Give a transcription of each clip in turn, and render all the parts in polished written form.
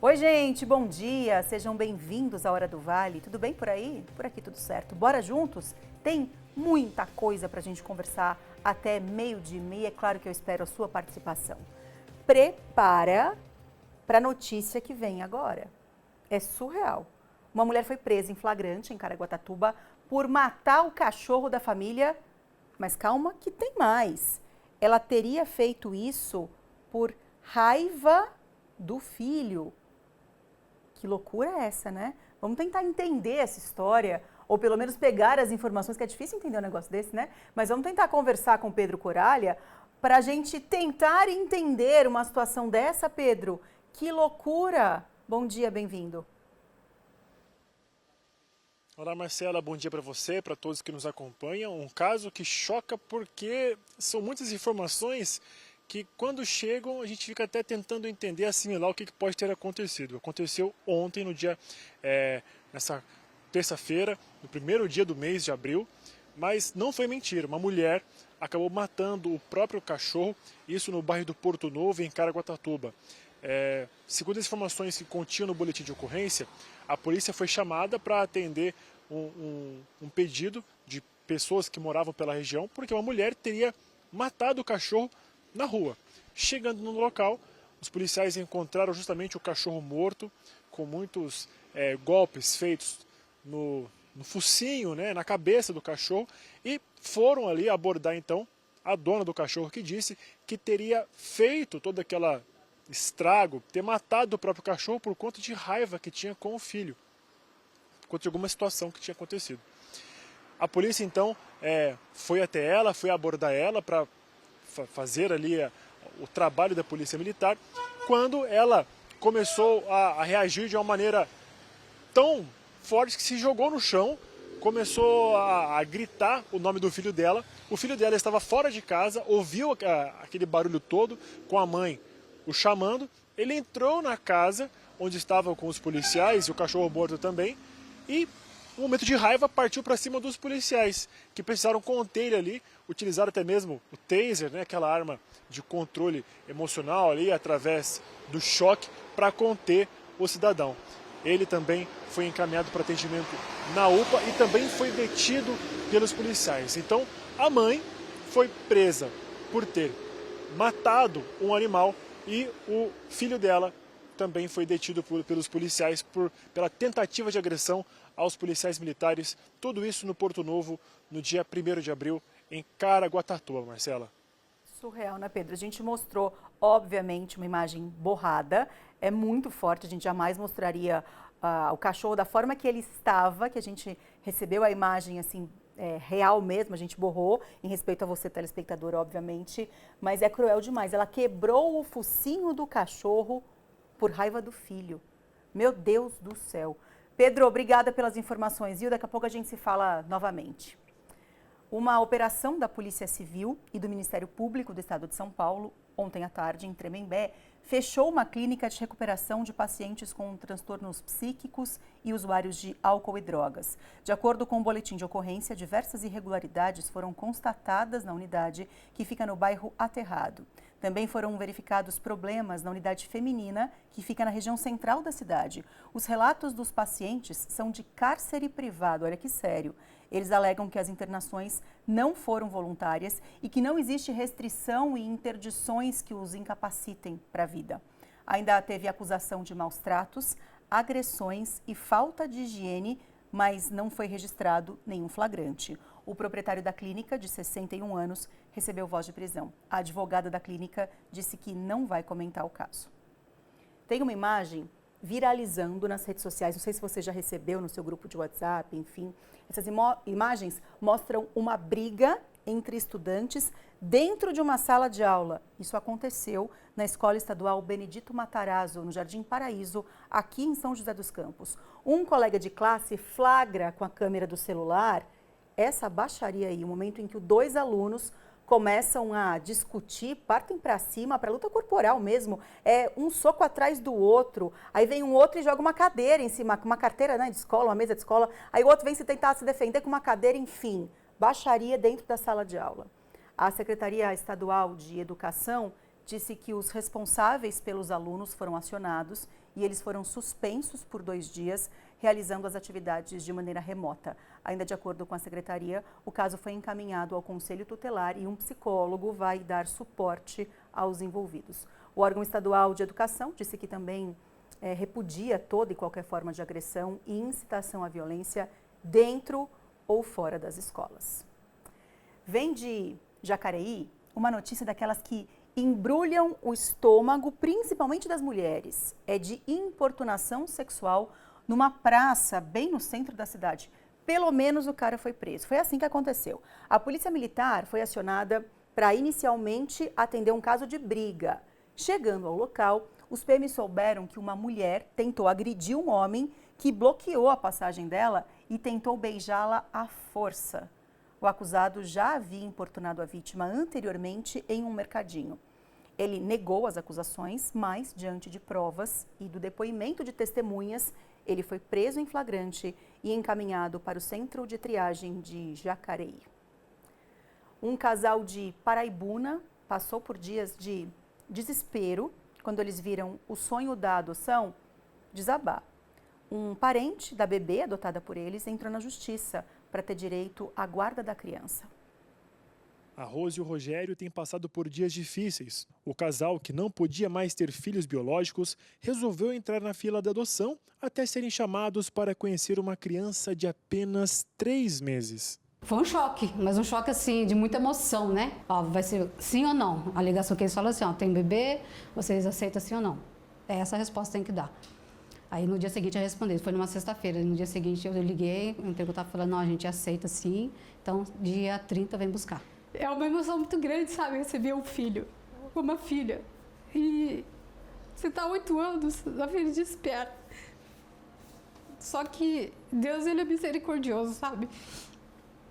Oi, gente, bom dia, sejam bem-vindos à Hora do Vale. Tudo bem por aí? Por aqui tudo certo. Bora juntos? Tem muita coisa pra gente conversar até meio-dia e meia. É claro que eu espero a sua participação. Prepara para a notícia que vem agora. É surreal. Uma mulher foi presa em flagrante em Caraguatatuba por matar o cachorro da família. Mas calma que tem mais. Ela teria feito isso por raiva do filho. Que loucura é essa, né? Vamos tentar entender essa história, ou pelo menos pegar as informações, que é difícil entender um negócio desse, né? Mas vamos tentar conversar com o Pedro Coralha para a gente tentar entender uma situação dessa, Pedro. Que loucura! Bom dia, bem-vindo. Olá, Marcela, bom dia para você, para todos que nos acompanham. Um caso que choca porque são muitas informações que quando chegam a gente fica até tentando entender, assimilar o que pode ter acontecido. Aconteceu ontem, nessa terça-feira, no primeiro dia do mês de abril, mas não foi mentira. Uma mulher acabou matando o próprio cachorro, isso no bairro do Porto Novo, em Caraguatatuba. Segundo as informações que continham no boletim de ocorrência, a polícia foi chamada para atender um pedido de pessoas que moravam pela região, porque uma mulher teria matado o cachorro na rua. Chegando no local, os policiais encontraram justamente o cachorro morto, com muitos golpes feitos no focinho, né, na cabeça do cachorro, e foram ali abordar então a dona do cachorro, que disse que teria feito todo aquele estrago, ter matado o próprio cachorro por conta de raiva que tinha com o filho, por conta de alguma situação que tinha acontecido. A polícia então foi até ela, foi abordar ela para fazer ali o trabalho da polícia militar, quando ela começou a reagir de uma maneira tão forte que se jogou no chão, começou a gritar o nome do filho dela. O filho dela estava fora de casa, ouviu aquele barulho todo com a mãe o chamando. Ele entrou na casa onde estavam com os policiais e o cachorro morto também, e um momento de raiva partiu para cima dos policiais, que precisaram conter ele ali, utilizaram até mesmo o taser, né, aquela arma de controle emocional ali, através do choque, para conter o cidadão. Ele também foi encaminhado para atendimento na UPA e também foi detido pelos policiais. Então, a mãe foi presa por ter matado um animal e o filho dela também foi detido pelos policiais pela tentativa de agressão aos policiais militares. Tudo isso no Porto Novo, no dia 1º de abril, em Caraguatatuba, Marcela. Surreal, né, Pedro? A gente mostrou, obviamente, uma imagem borrada, é muito forte, a gente jamais mostraria o cachorro da forma que ele estava, que a gente recebeu a imagem, assim, real mesmo, a gente borrou, em respeito a você, telespectador, obviamente, mas é cruel demais. Ela quebrou o focinho do cachorro por raiva do filho. Meu Deus do céu. Pedro, obrigada pelas informações, viu? Daqui a pouco a gente se fala novamente. Uma operação da Polícia Civil e do Ministério Público do Estado de São Paulo, ontem à tarde, em Tremembé, fechou uma clínica de recuperação de pacientes com transtornos psíquicos e usuários de álcool e drogas. De acordo com o boletim de ocorrência, diversas irregularidades foram constatadas na unidade, que fica no bairro Aterrado. Também foram verificados problemas na unidade feminina, que fica na região central da cidade. Os relatos dos pacientes são de cárcere privado, olha que sério. Eles alegam que as internações não foram voluntárias e que não existe restrição e interdições que os incapacitem para a vida. Ainda teve acusação de maus tratos, agressões e falta de higiene, mas não foi registrado nenhum flagrante. O proprietário da clínica, de 61 anos, recebeu voz de prisão. A advogada da clínica disse que não vai comentar o caso. Tem uma imagem viralizando nas redes sociais, não sei se você já recebeu no seu grupo de WhatsApp, enfim. Essas imagens mostram uma briga entre estudantes dentro de uma sala de aula. Isso aconteceu na Escola Estadual Benedito Matarazzo, no Jardim Paraíso, aqui em São José dos Campos. Um colega de classe flagra com a câmera do celular essa baixaria aí, o momento em que os dois alunos começam a discutir, partem para cima, para luta corporal mesmo, um soco atrás do outro, aí vem um outro e joga uma cadeira em cima, uma carteira, né, de escola, uma mesa de escola, aí o outro vem tentar se defender com uma cadeira, enfim, baixaria dentro da sala de aula. A Secretaria Estadual de Educação disse que os responsáveis pelos alunos foram acionados e eles foram suspensos por 2 dias, realizando as atividades de maneira remota. Ainda de acordo com a secretaria, o caso foi encaminhado ao Conselho Tutelar e um psicólogo vai dar suporte aos envolvidos. O órgão estadual de educação disse que também repudia toda e qualquer forma de agressão e incitação à violência dentro ou fora das escolas. Vem de Jacareí uma notícia daquelas que embrulham o estômago, principalmente das mulheres. É de importunação sexual numa praça bem no centro da cidade. Pelo menos o cara foi preso. Foi assim que aconteceu. A polícia militar foi acionada para inicialmente atender um caso de briga. Chegando ao local, os PMs souberam que uma mulher tentou agredir um homem que bloqueou a passagem dela e tentou beijá-la à força. O acusado já havia importunado a vítima anteriormente em um mercadinho. Ele negou as acusações, mas, diante de provas e do depoimento de testemunhas, ele foi preso em flagrante e encaminhado para o Centro de Triagem de Jacareí. Um casal de Paraibuna passou por dias de desespero quando eles viram o sonho da adoção desabar. Um parente da bebê adotada por eles entrou na justiça para ter direito à guarda da criança. A Rose e o Rogério têm passado por dias difíceis. O casal, que não podia mais ter filhos biológicos, resolveu entrar na fila da adoção até serem chamados para conhecer uma criança de apenas 3 meses. Foi um choque, mas um choque assim, de muita emoção, né? Ó, vai ser sim ou não? A ligação que eles falam assim, ó, tem bebê, vocês aceitam sim ou não? É essa a resposta que tem que dar. Aí no dia seguinte eu respondi, foi numa sexta-feira, no dia seguinte eu liguei, eu estava falando, não, a gente aceita sim, então dia 30 vem buscar. É uma emoção muito grande, sabe, receber um filho, uma filha, e você está 8 anos na fila de espera. Só que Deus, ele é misericordioso, sabe?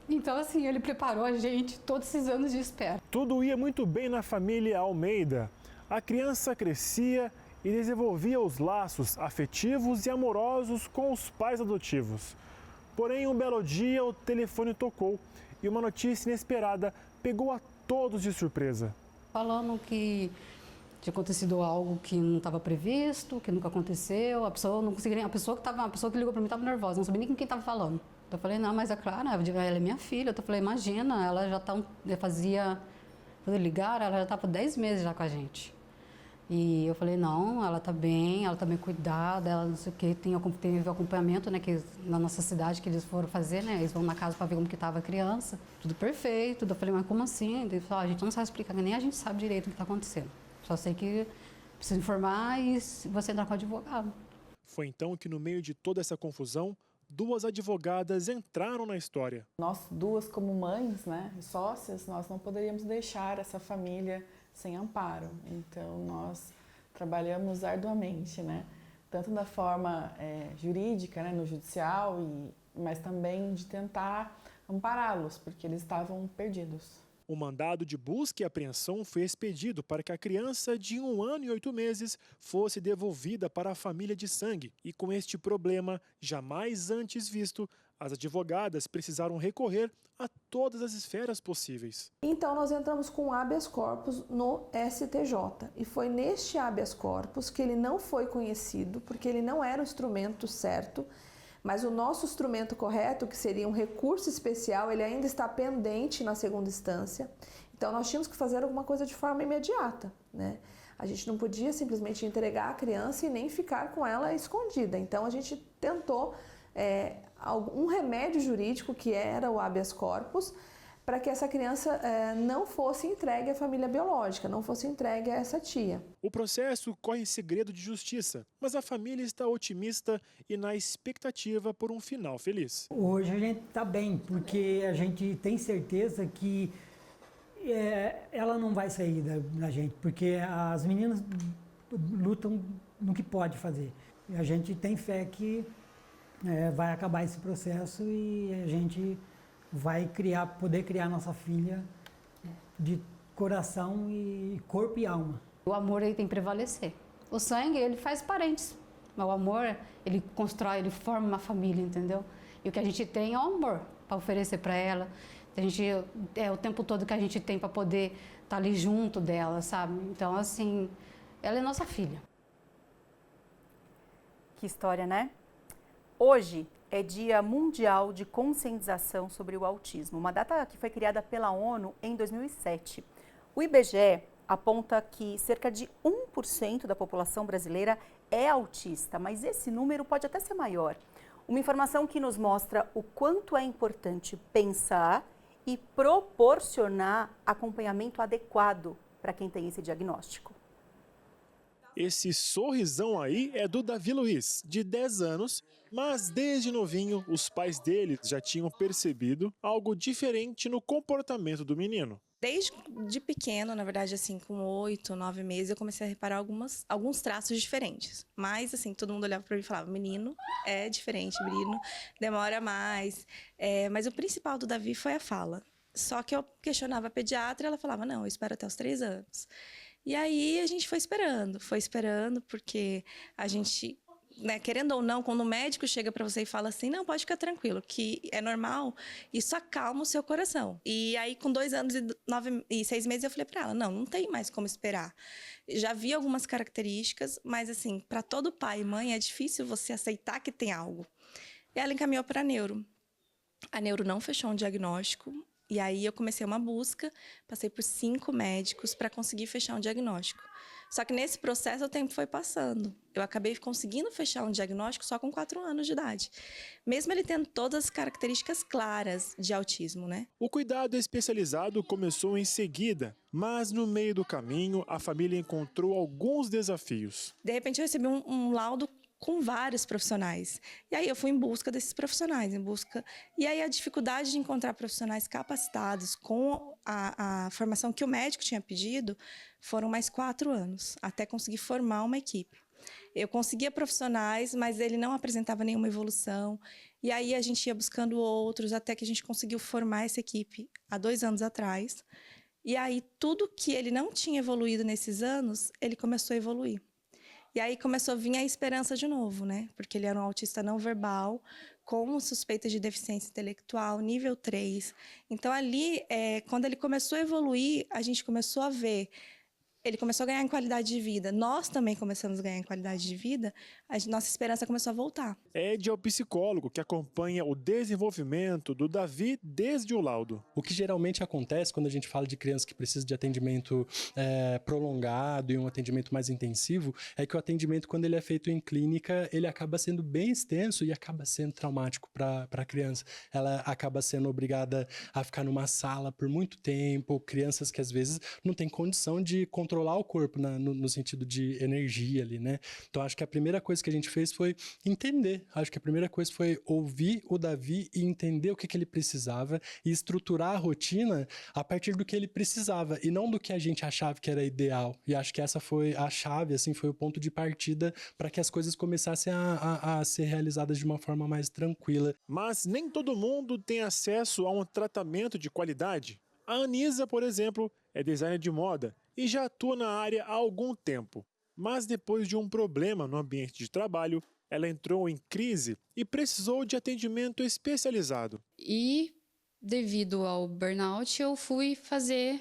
Então, assim, ele preparou a gente todos esses anos de espera. Tudo ia muito bem na família Almeida. A criança crescia e desenvolvia os laços afetivos e amorosos com os pais adotivos. Porém, um belo dia, o telefone tocou e uma notícia inesperada pegou a todos de surpresa. Falando que tinha acontecido algo que não estava previsto, que nunca aconteceu, a pessoa não conseguia, a pessoa que ligou para mim estava nervosa, não sabia nem com quem estava falando. Eu falei, não, mas é claro, ela é minha filha. Eu falei, imagina, ela já quando ligaram, ela já estava 10 meses já com a gente. E eu falei, não, ela está bem cuidada, ela não sei o quê, teve acompanhamento, né, que na nossa cidade que eles foram fazer, né, eles vão na casa para ver como que estava a criança, tudo perfeito. Eu falei, mas como assim? Ele falou, a gente não sabe explicar, nem a gente sabe direito o que está acontecendo. Só sei que precisa informar e você entrar com o advogado. Foi então que, no meio de toda essa confusão, 2 advogadas entraram na história. Nós duas, como mães, né, sócias, nós não poderíamos deixar essa família sem amparo. Então, nós trabalhamos arduamente, né, tanto da forma jurídica, né, no judicial, mas também de tentar ampará-los, porque eles estavam perdidos. O mandado de busca e apreensão foi expedido para que a criança de 1 ano e 8 meses fosse devolvida para a família de sangue. E com este problema jamais antes visto, as advogadas precisaram recorrer a todas as esferas possíveis. Então nós entramos com habeas corpus no STJ. E foi neste habeas corpus que ele não foi conhecido, porque ele não era o instrumento certo. Mas o nosso instrumento correto, que seria um recurso especial, ele ainda está pendente na segunda instância. Então, nós tínhamos que fazer alguma coisa de forma imediata, né? A gente não podia simplesmente entregar a criança e nem ficar com ela escondida. Então, a gente tentou um remédio jurídico, que era o habeas corpus, para que essa criança não fosse entregue à família biológica, não fosse entregue a essa tia. O processo corre em segredo de justiça, mas a família está otimista e na expectativa por um final feliz. Hoje a gente está bem, porque a gente tem certeza que ela não vai sair da gente, porque as meninas lutam no que pode fazer. A gente tem fé que vai acabar esse processo e a gente vai poder criar nossa filha de coração e corpo e alma. O amor, ele tem que prevalecer. O sangue, ele faz parentes. O amor, ele constrói, ele forma uma família, entendeu? E o que a gente tem é o amor para oferecer para ela. A gente, o tempo todo que a gente tem para poder estar ali junto dela, sabe? Então, assim, ela é nossa filha. Que história, né? Hoje é Dia Mundial de Conscientização sobre o Autismo, uma data que foi criada pela ONU em 2007. O IBGE aponta que cerca de 1% da população brasileira é autista, mas esse número pode até ser maior. Uma informação que nos mostra o quanto é importante pensar e proporcionar acompanhamento adequado para quem tem esse diagnóstico. Esse sorrisão aí é do Davi Luiz, de 10 anos, mas desde novinho os pais dele já tinham percebido algo diferente no comportamento do menino. Desde de pequeno, na verdade, assim, com 8, 9 meses, eu comecei a reparar alguns traços diferentes. Mas, assim, todo mundo olhava para mim e falava, menino é diferente, menino demora mais. Mas o principal do Davi foi a fala. Só que eu questionava a pediatra e ela falava, não, eu espero até os 3 anos. E aí a gente foi esperando, porque a gente, né, querendo ou não, quando o médico chega para você e fala assim, não, pode ficar tranquilo, que é normal, isso acalma o seu coração. E aí com 2 anos e 6 meses eu falei para ela, não tem mais como esperar. Já vi algumas características, mas assim, para todo pai e mãe é difícil você aceitar que tem algo. E ela encaminhou para a neuro. A neuro não fechou um diagnóstico. E aí eu comecei uma busca, passei por 5 médicos para conseguir fechar um diagnóstico. Só que nesse processo o tempo foi passando. Eu acabei conseguindo fechar um diagnóstico só com 4 anos de idade. Mesmo ele tendo todas as características claras de autismo, né? O cuidado especializado começou em seguida, mas no meio do caminho a família encontrou alguns desafios. De repente eu recebi um laudo com vários profissionais. E aí eu fui em busca desses profissionais, E aí a dificuldade de encontrar profissionais capacitados com a formação que o médico tinha pedido foram mais 4 anos, até conseguir formar uma equipe. Eu conseguia profissionais, mas ele não apresentava nenhuma evolução. E aí a gente ia buscando outros, até que a gente conseguiu formar essa equipe há 2 anos atrás. E aí tudo que ele não tinha evoluído nesses anos, ele começou a evoluir. E aí começou a vir a esperança de novo, né? Porque ele era um autista não verbal, com suspeita de deficiência intelectual, nível 3. Então, ali, quando ele começou a evoluir, a gente começou a ver. Ele começou a ganhar em qualidade de vida. Nós também começamos a ganhar em qualidade de vida. Nossa esperança começou a voltar. Ed é o psicólogo que acompanha o desenvolvimento do Davi desde o laudo. O que geralmente acontece quando a gente fala de crianças que precisam de atendimento prolongado e um atendimento mais intensivo, é que o atendimento, quando ele é feito em clínica, ele acaba sendo bem extenso e acaba sendo traumático para a criança. Ela acaba sendo obrigada a ficar numa sala por muito tempo, crianças que às vezes não têm condição de controlar o corpo no sentido de energia ali, né? Então acho que a primeira coisa que a gente fez foi entender. Acho que a primeira coisa foi ouvir o Davi e entender o que ele precisava e estruturar a rotina a partir do que ele precisava e não do que a gente achava que era ideal. E acho que essa foi a chave, assim, foi o ponto de partida para que as coisas começassem a ser realizadas de uma forma mais tranquila. Mas nem todo mundo tem acesso a um tratamento de qualidade. A Anisa, por exemplo, é designer de moda e já atua na área há algum tempo. Mas depois de um problema no ambiente de trabalho, ela entrou em crise e precisou de atendimento especializado. E devido ao burnout, eu fui fazer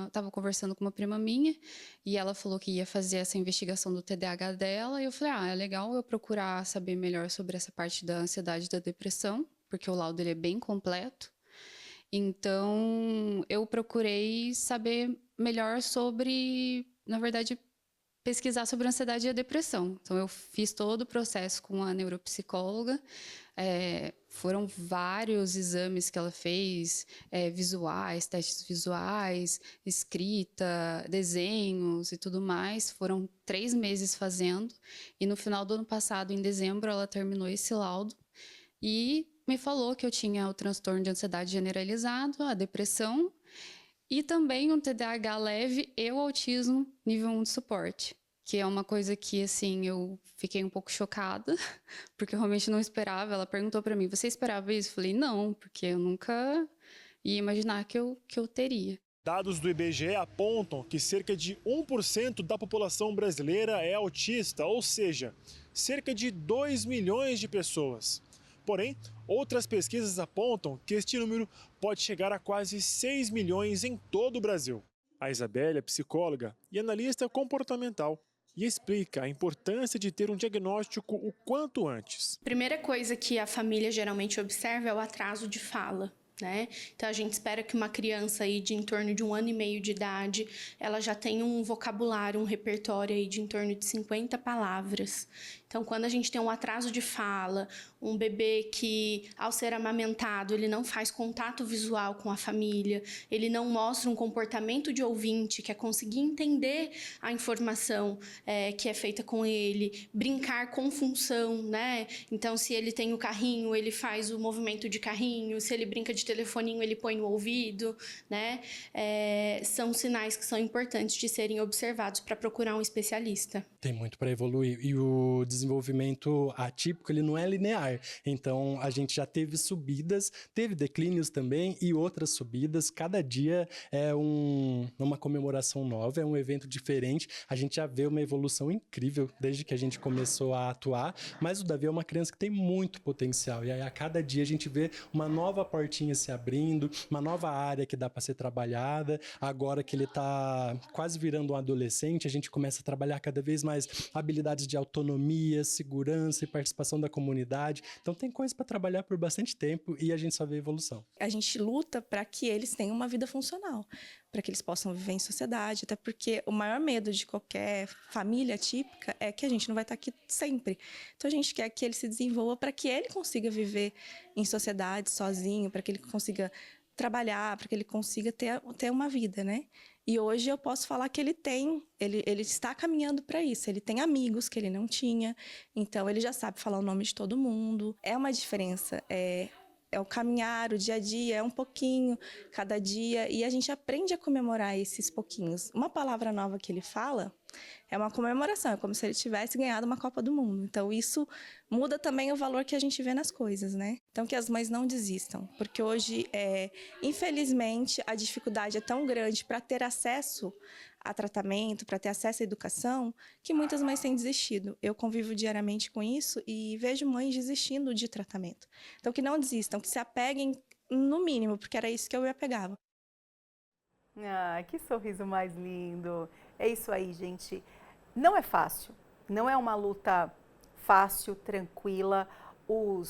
Estava conversando com uma prima minha e ela falou que ia fazer essa investigação do TDAH dela e eu falei, é legal eu procurar saber melhor sobre essa parte da ansiedade e da depressão, porque o laudo ele é bem completo. Então, eu procurei saber melhor sobre, na verdade, pesquisar sobre a ansiedade e a depressão. Então, eu fiz todo o processo com a neuropsicóloga. Foram vários exames que ela fez, visuais, testes visuais, escrita, desenhos e tudo mais. Foram 3 meses fazendo. E no final do ano passado, em dezembro, ela terminou esse laudo. E me falou que eu tinha o transtorno de ansiedade generalizado, a depressão e também um TDAH leve e o autismo nível 1 de suporte, que é uma coisa que, assim, eu fiquei um pouco chocada, porque eu realmente não esperava. Ela perguntou para mim, você esperava isso? Eu falei, não, porque eu nunca ia imaginar que eu teria. Dados do IBGE apontam que cerca de 1% da população brasileira é autista, ou seja, cerca de 2 milhões de pessoas. Porém, outras pesquisas apontam que este número pode chegar a quase 6 milhões em todo o Brasil. A Isabelle é psicóloga e analista comportamental. e explica a importância de ter um diagnóstico o quanto antes. Primeira coisa que a família geralmente observa é o atraso de fala. Né? Então, a gente espera que uma criança aí de em torno de 1 ano e meio de idade, ela já tenha um vocabulário, um repertório aí de em torno de 50 palavras. Então, quando a gente tem um atraso de fala, um bebê que, ao ser amamentado, ele não faz contato visual com a família, ele não mostra um comportamento de ouvinte, que é conseguir entender a informação que é feita com ele, brincar com função, né? Então, se ele tem o carrinho, ele faz o movimento de carrinho, se ele brinca de telefoninho, ele põe no ouvido, né? São sinais que são importantes de serem observados para procurar um especialista. Tem muito para evoluir e o desenvolvimento atípico ele não é linear, então a gente já teve subidas, teve declínios também e outras subidas, cada dia é uma comemoração nova, é um evento diferente, a gente já vê uma evolução incrível desde que a gente começou a atuar, mas o Davi é uma criança que tem muito potencial e aí a cada dia a gente vê uma nova portinha se abrindo, uma nova área que dá para ser trabalhada, agora que ele está quase virando um adolescente, a gente começa a trabalhar cada vez mais habilidades de autonomia, segurança e participação da comunidade. Então tem coisa para trabalhar por bastante tempo e a gente só vê evolução. A gente luta para que eles tenham uma vida funcional, para que eles possam viver em sociedade, até porque o maior medo de qualquer família típica é que a gente não vai estar aqui sempre. Então a gente quer que ele se desenvolva para que ele consiga viver em sociedade sozinho, para que ele consiga trabalhar, para que ele consiga ter uma vida, né? E hoje eu posso falar que ele está caminhando para isso. Ele tem amigos que ele não tinha, então ele já sabe falar o nome de todo mundo. É uma diferença, é o caminhar, o dia a dia, é um pouquinho cada dia, e a gente aprende a comemorar esses pouquinhos. Uma palavra nova que ele fala é uma comemoração, é como se ele tivesse ganhado uma Copa do Mundo. Então isso muda também o valor que a gente vê nas coisas, né? Então que as mães não desistam, porque hoje, infelizmente, a dificuldade é tão grande para ter acesso a tratamento, para ter acesso à educação, que muitas mães têm desistido. Eu convivo diariamente com isso e vejo mães desistindo de tratamento. Então que não desistam, que se apeguem no mínimo, porque era isso que eu me apegava. Ah, que sorriso mais lindo. É isso aí, gente. Não é fácil, não é uma luta fácil, tranquila. O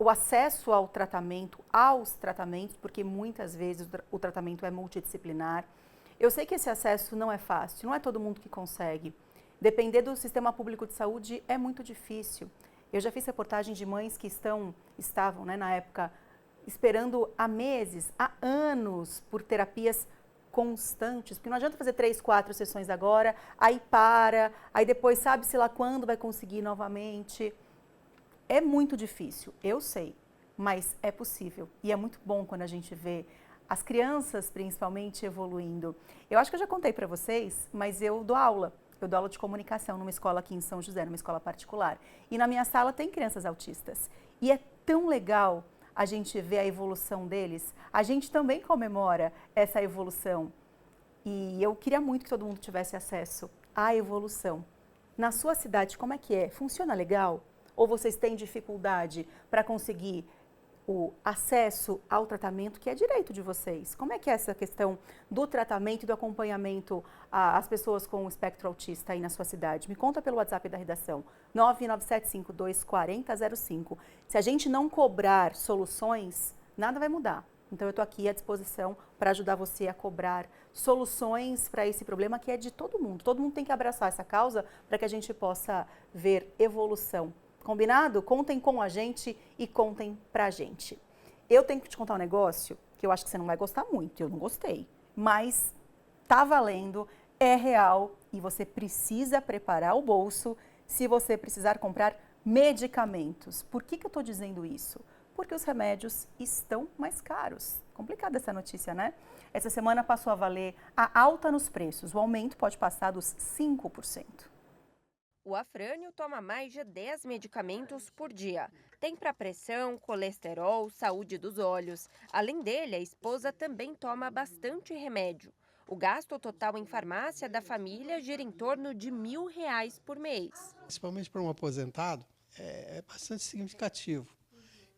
acesso ao tratamento, aos tratamentos, porque muitas vezes o tratamento é multidisciplinar. Eu sei que esse acesso não é fácil, não é todo mundo que consegue. Depender do sistema público de saúde é muito difícil. Eu já fiz reportagem de mães que estavam, né, na época, esperando há meses, há anos, por terapias constantes, porque não adianta fazer 3, 4 sessões agora, aí aí depois sabe-se lá quando vai conseguir novamente. É muito difícil, eu sei, mas é possível. E é muito bom quando a gente vê as crianças, principalmente, evoluindo. Eu acho que eu já contei para vocês, mas eu dou aula de comunicação numa escola aqui em São José, numa escola particular. E na minha sala tem crianças autistas. E é tão legal a gente ver a evolução deles. A gente também comemora essa evolução. E eu queria muito que todo mundo tivesse acesso à evolução. Na sua cidade, como é que é? Funciona legal? Ou vocês têm dificuldade para conseguir o acesso ao tratamento, que é direito de vocês? Como é que é essa questão do tratamento e do acompanhamento às pessoas com o espectro autista aí na sua cidade? Me conta pelo WhatsApp da redação, 997524005. Se a gente não cobrar soluções, nada vai mudar. Então eu estou aqui à disposição para ajudar você a cobrar soluções para esse problema que é de todo mundo. Todo mundo tem que abraçar essa causa para que a gente possa ver evolução. Combinado? Contem com a gente e contem pra gente. Eu tenho que te contar um negócio que eu acho que você não vai gostar muito, eu não gostei, mas tá valendo, é real e você precisa preparar o bolso se você precisar comprar medicamentos. Por que eu tô dizendo isso? Porque os remédios estão mais caros. Complicada essa notícia, né? Essa semana passou a valer a alta nos preços, o aumento pode passar dos 5%. O Afrânio toma mais de 10 medicamentos por dia. Tem para pressão, colesterol, saúde dos olhos. Além dele, a esposa também toma bastante remédio. O gasto total em farmácia da família gira em torno de R$1.000 por mês. Principalmente para um aposentado, é bastante significativo.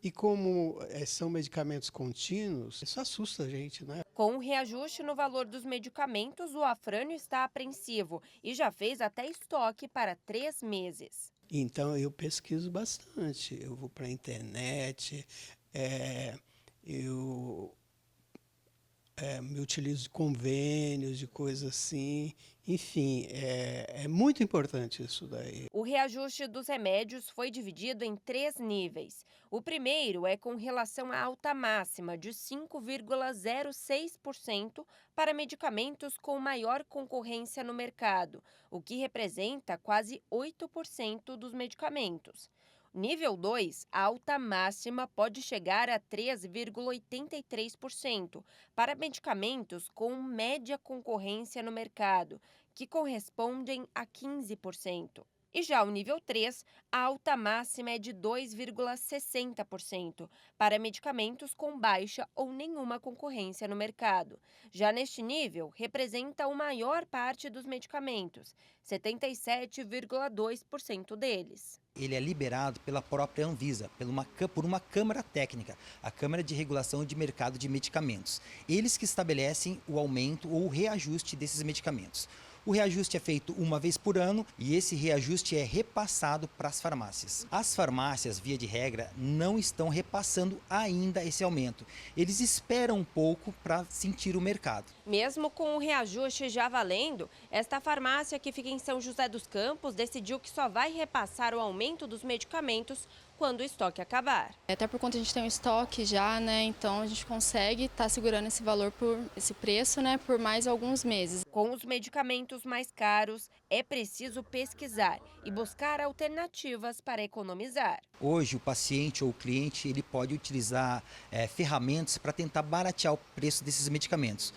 E como são medicamentos contínuos, isso assusta a gente, né? Com o reajuste no valor dos medicamentos, o Afrânio está apreensivo e já fez até estoque para 3 meses. Então eu pesquiso bastante, eu vou para a internet, eu me utilizo de convênios, de coisas assim, enfim, é muito importante isso daí. O reajuste dos remédios foi dividido em 3 níveis. O primeiro é com relação à alta máxima de 5,06% para medicamentos com maior concorrência no mercado, o que representa quase 8% dos medicamentos. Nível 2, a alta máxima pode chegar a 3,83% para medicamentos com média concorrência no mercado, que correspondem a 15%. E já o nível 3, a alta máxima é de 2,60% para medicamentos com baixa ou nenhuma concorrência no mercado. Já neste nível, representa a maior parte dos medicamentos, 77,2% deles. Ele é liberado pela própria Anvisa, por uma Câmara Técnica, a Câmara de Regulação de Mercado de Medicamentos. Eles que estabelecem o aumento ou o reajuste desses medicamentos. O reajuste é feito uma vez por ano e esse reajuste é repassado para as farmácias. As farmácias, via de regra, não estão repassando ainda esse aumento. Eles esperam um pouco para sentir o mercado. Mesmo com o reajuste já valendo, esta farmácia que fica em São José dos Campos decidiu que só vai repassar o aumento dos medicamentos quando o estoque acabar. Até por conta a gente tem um estoque já, né? Então a gente consegue estar segurando esse valor esse preço, né, por mais alguns meses. Com os medicamentos mais caros, é preciso pesquisar e buscar alternativas para economizar. Hoje o paciente ou o cliente ele pode utilizar ferramentas para tentar baratear o preço desses medicamentos.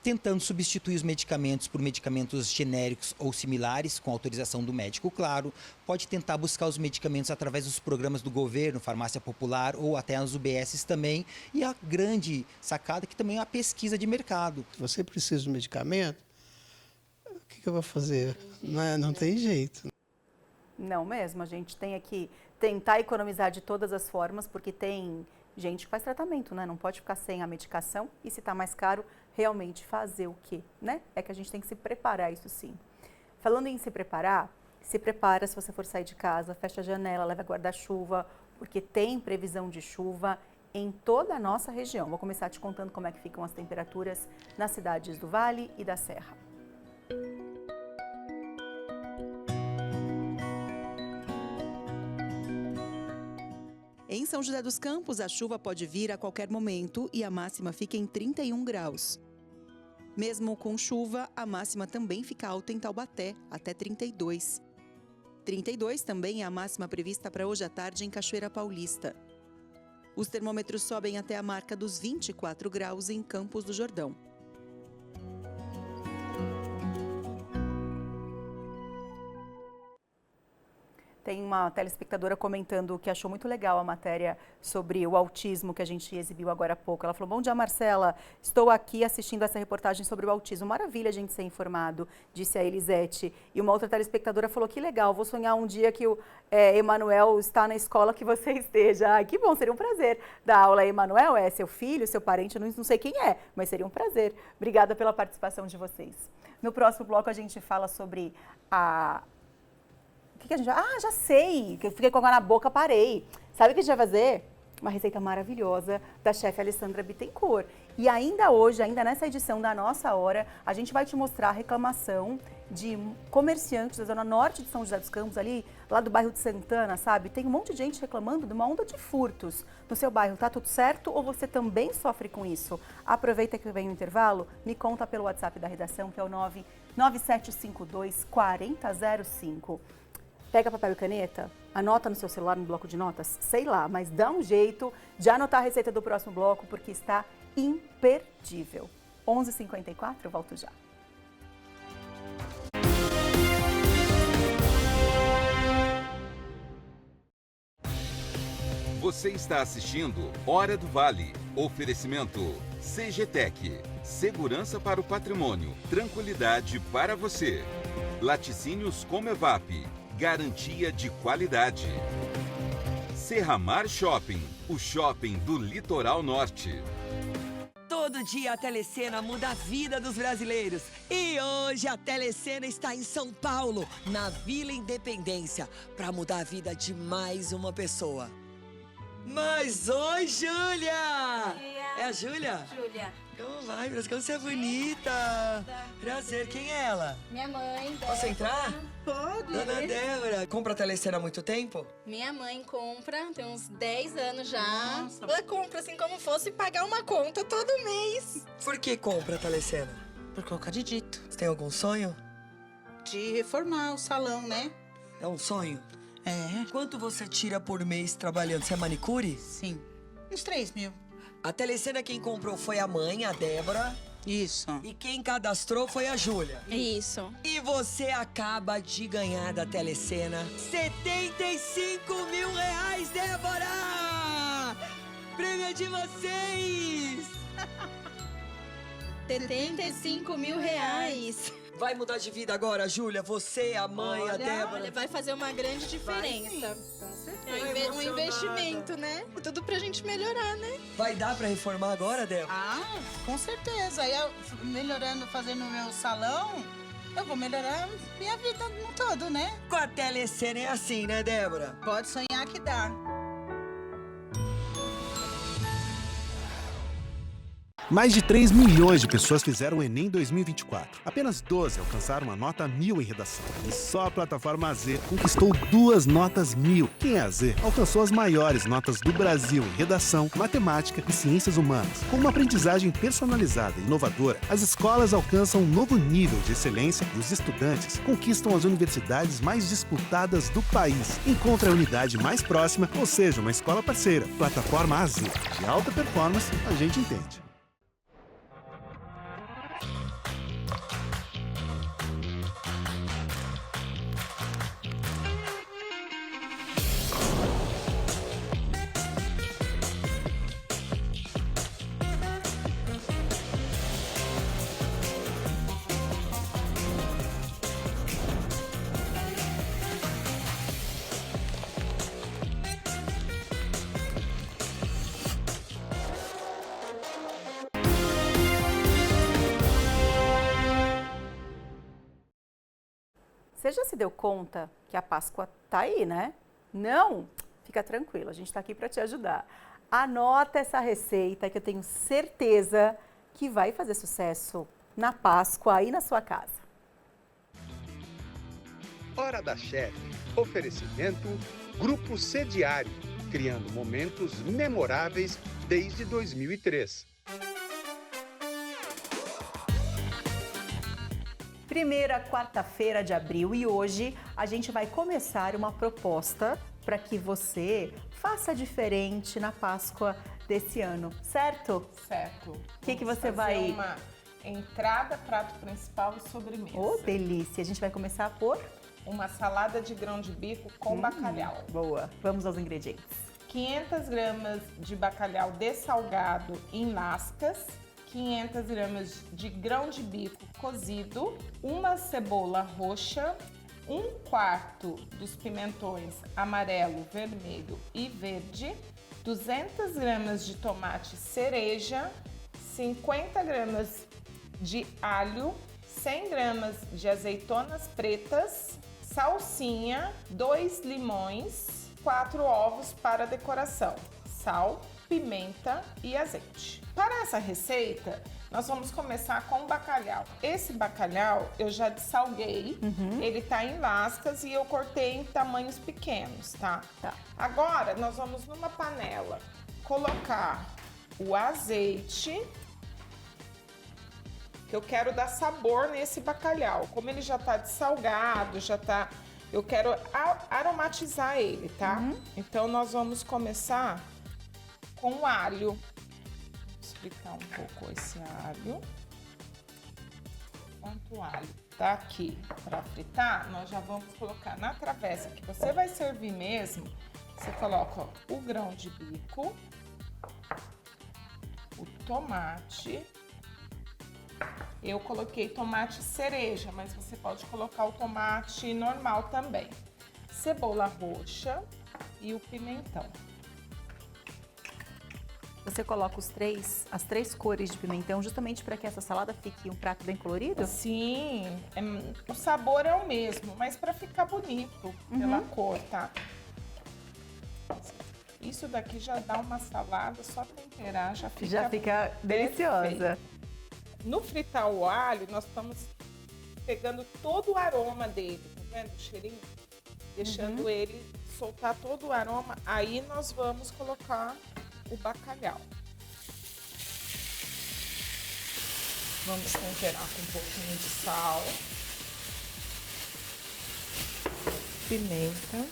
Tentando substituir os medicamentos por medicamentos genéricos ou similares, com autorização do médico, claro. Pode tentar buscar os medicamentos através dos programas do governo, farmácia popular ou até as UBSs também. E a grande sacada que também é a pesquisa de mercado. Se você precisa de medicamento, o que eu vou fazer? Não tem jeito. Não mesmo, a gente tem que tentar economizar de todas as formas, porque tem gente que faz tratamento, né? Não pode ficar sem a medicação e se está mais caro, realmente fazer o quê, né? É que a gente tem que se preparar, isso sim. Falando em se preparar, se prepara se você for sair de casa, fecha a janela, leva guarda-chuva, porque tem previsão de chuva em toda a nossa região. Vou começar te contando como é que ficam as temperaturas nas cidades do Vale e da Serra. Em São José dos Campos, a chuva pode vir a qualquer momento e a máxima fica em 31 graus. Mesmo com chuva, a máxima também fica alta em Taubaté, até 32. 32 também é a máxima prevista para hoje à tarde em Cachoeira Paulista. Os termômetros sobem até a marca dos 24 graus em Campos do Jordão. Tem uma telespectadora comentando que achou muito legal a matéria sobre o autismo que a gente exibiu agora há pouco. Ela falou: bom dia, Marcela, estou aqui assistindo essa reportagem sobre o autismo. Maravilha a gente ser informado, disse a Elisete. E uma outra telespectadora falou: que legal, vou sonhar um dia que o Emanuel está na escola que você esteja. Ai, que bom, seria um prazer dar aula. Emanuel é seu filho, seu parente, não sei quem é, mas seria um prazer. Obrigada pela participação de vocês. No próximo bloco a gente fala sobre o que a gente vai... Ah, já sei, que eu fiquei com água na boca, parei. Sabe o que a gente vai fazer? Uma receita maravilhosa da chefe Alessandra Bittencourt. E ainda hoje, ainda nessa edição da Nossa Hora, a gente vai te mostrar a reclamação de comerciantes da zona norte de São José dos Campos, ali, lá do bairro de Santana, sabe? Tem um monte de gente reclamando de uma onda de furtos no seu bairro. Tá tudo certo ou você também sofre com isso? Aproveita que vem o intervalo, me conta pelo WhatsApp da redação, que é o 99752 4005. Pega papel e caneta, anota no seu celular, no bloco de notas, sei lá, mas dá um jeito de anotar a receita do próximo bloco, porque está imperdível. 11h54, eu volto já. Você está assistindo Hora do Vale. Oferecimento CGTEC. Segurança para o patrimônio. Tranquilidade para você. Laticínios Comevap. Garantia de qualidade. Serramar Shopping. o shopping do Litoral Norte. Todo dia a Telecena muda a vida dos brasileiros. E hoje a Telecena está em São Paulo, na Vila Independência, para mudar a vida de mais uma pessoa. Mas oi, Júlia! É a Júlia? Júlia. Como vai, Brasil? Como você é bonita! Prazer, quem é ela? Minha mãe. Posso entrar? Pode. Dona Débora, compra a Telecena há muito tempo? Minha mãe compra, tem uns 10 anos já. Nossa. Ela compra assim como fosse pagar uma conta todo mês. Por que compra a Telecena? Porque eu acredito. Você tem algum sonho? De reformar o salão, né? É um sonho? É. Quanto você tira por mês trabalhando? Você é manicure? Sim. Uns 3 mil. A Telecena quem comprou foi a mãe, a Débora. Isso. E quem cadastrou foi a Júlia. Isso. E você acaba de ganhar da Telecena 75 mil reais, Débora! Prêmio é de vocês! 75 mil reais. Vai mudar de vida agora, Júlia? Você, a mãe, a Débora. Olha, vai fazer uma grande diferença. É um investimento, né? Tudo pra gente melhorar, né? Vai dar pra reformar agora, Débora? Ah, com certeza. Aí eu melhorando, fazendo o meu salão, eu vou melhorar minha vida no todo, né? Com a Telecena é assim, né, Débora? Pode sonhar que dá. Mais de 3 milhões de pessoas fizeram o Enem 2024. Apenas 12 alcançaram a nota 1000 em redação. E só a plataforma AZ conquistou 2 notas 1000. Quem é AZ alcançou as maiores notas do Brasil em redação, matemática e ciências humanas. Com uma aprendizagem personalizada e inovadora, as escolas alcançam um novo nível de excelência e os estudantes conquistam as universidades mais disputadas do país. Encontre a unidade mais próxima, ou seja, uma escola parceira. Plataforma AZ. De alta performance, a gente entende. Você já se deu conta que a Páscoa tá aí, né? Não? Fica tranquilo, a gente está aqui para te ajudar. Anota essa receita que eu tenho certeza que vai fazer sucesso na Páscoa aí na sua casa. Hora da Chefe. Oferecimento Grupo Sediário, criando momentos memoráveis desde 2003. Primeira quarta-feira de abril e hoje a gente vai começar uma proposta para que você faça diferente na Páscoa desse ano, certo? Certo. O que você vai... Uma entrada, prato principal e sobremesa. Oh, delícia! A gente vai começar por... Uma salada de grão de bico com bacalhau. Boa! Vamos aos ingredientes. 500 gramas de bacalhau dessalgado em lascas. 500 gramas de grão de bico cozido, uma cebola roxa, 1/4 dos pimentões amarelo, vermelho e verde, 200 gramas de tomate cereja, 50 gramas de alho, 100 gramas de azeitonas pretas, salsinha, 2 limões, 4 ovos para decoração, sal, pimenta e azeite. Para essa receita, nós vamos começar com o bacalhau. Esse bacalhau eu já dessalguei, ele tá em lascas e eu cortei em tamanhos pequenos, tá? Agora, nós vamos numa panela colocar o azeite, que eu quero dar sabor nesse bacalhau. Como ele já tá dessalgado, eu quero aromatizar ele, tá? Então, nós vamos começar com o alho. Vou explicar um pouco esse alho. Enquanto o alho tá aqui para fritar, nós já vamos colocar na travessa que você vai servir mesmo. Você coloca ó, o grão de bico, o tomate. Eu coloquei tomate cereja, mas você pode colocar o tomate normal também. Cebola roxa e o pimentão. Você coloca as três cores de pimentão justamente para que essa salada fique um prato bem colorido? Sim, o sabor é o mesmo, mas para ficar bonito pela cor, tá? Isso daqui já dá uma salada, só temperar já fica deliciosa. No fritar o alho, nós estamos pegando todo o aroma dele, tá vendo? O cheirinho, deixando ele soltar todo o aroma. Aí nós vamos colocar o bacalhau. Vamos temperar com um pouquinho de sal, pimenta.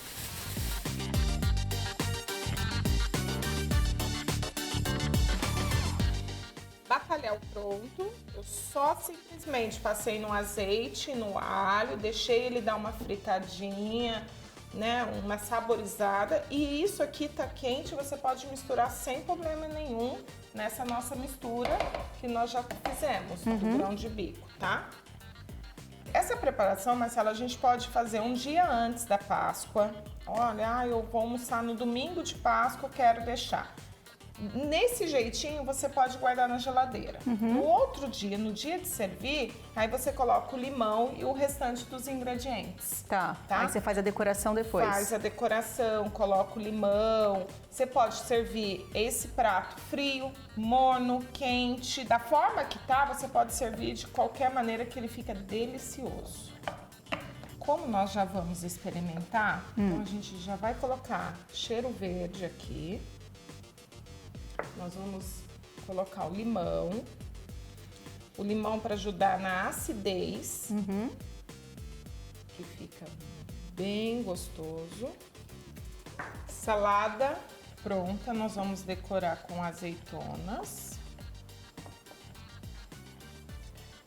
Bacalhau pronto, eu só simplesmente passei no azeite, no alho, deixei ele dar uma fritadinha, né, uma saborizada, e isso aqui tá quente, você pode misturar sem problema nenhum nessa nossa mistura que nós já fizemos do grão de bico, tá? Essa preparação, Marcela, a gente pode fazer um dia antes da Páscoa. Olha, eu vou almoçar no domingo de Páscoa, quero deixar. Nesse jeitinho, você pode guardar na geladeira. No outro dia, no dia de servir, aí você coloca o limão e o restante dos ingredientes. Tá. Aí você faz a decoração depois. Faz a decoração, coloca o limão. Você pode servir esse prato frio, morno, quente. Da forma que tá, você pode servir de qualquer maneira que ele fica delicioso. Como nós já vamos experimentar, então a gente já vai colocar cheiro verde aqui. Nós vamos colocar o limão para ajudar na acidez, que fica bem gostoso. Salada pronta, nós vamos decorar com azeitonas.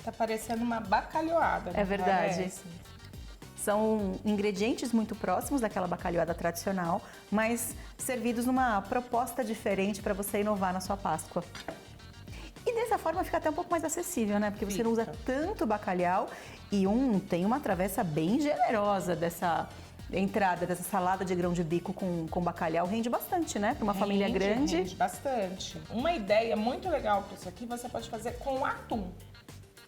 Tá parecendo uma bacalhoada, É verdade. Parece? São ingredientes muito próximos daquela bacalhoada tradicional, mas servidos numa proposta diferente para você inovar na sua Páscoa. E dessa forma fica até um pouco mais acessível, né? Porque você não usa tanto bacalhau e tem uma travessa bem generosa dessa entrada, dessa salada de grão de bico com bacalhau. Rende bastante, né? Para uma família grande. Rende bastante. Uma ideia muito legal para isso aqui, você pode fazer com atum.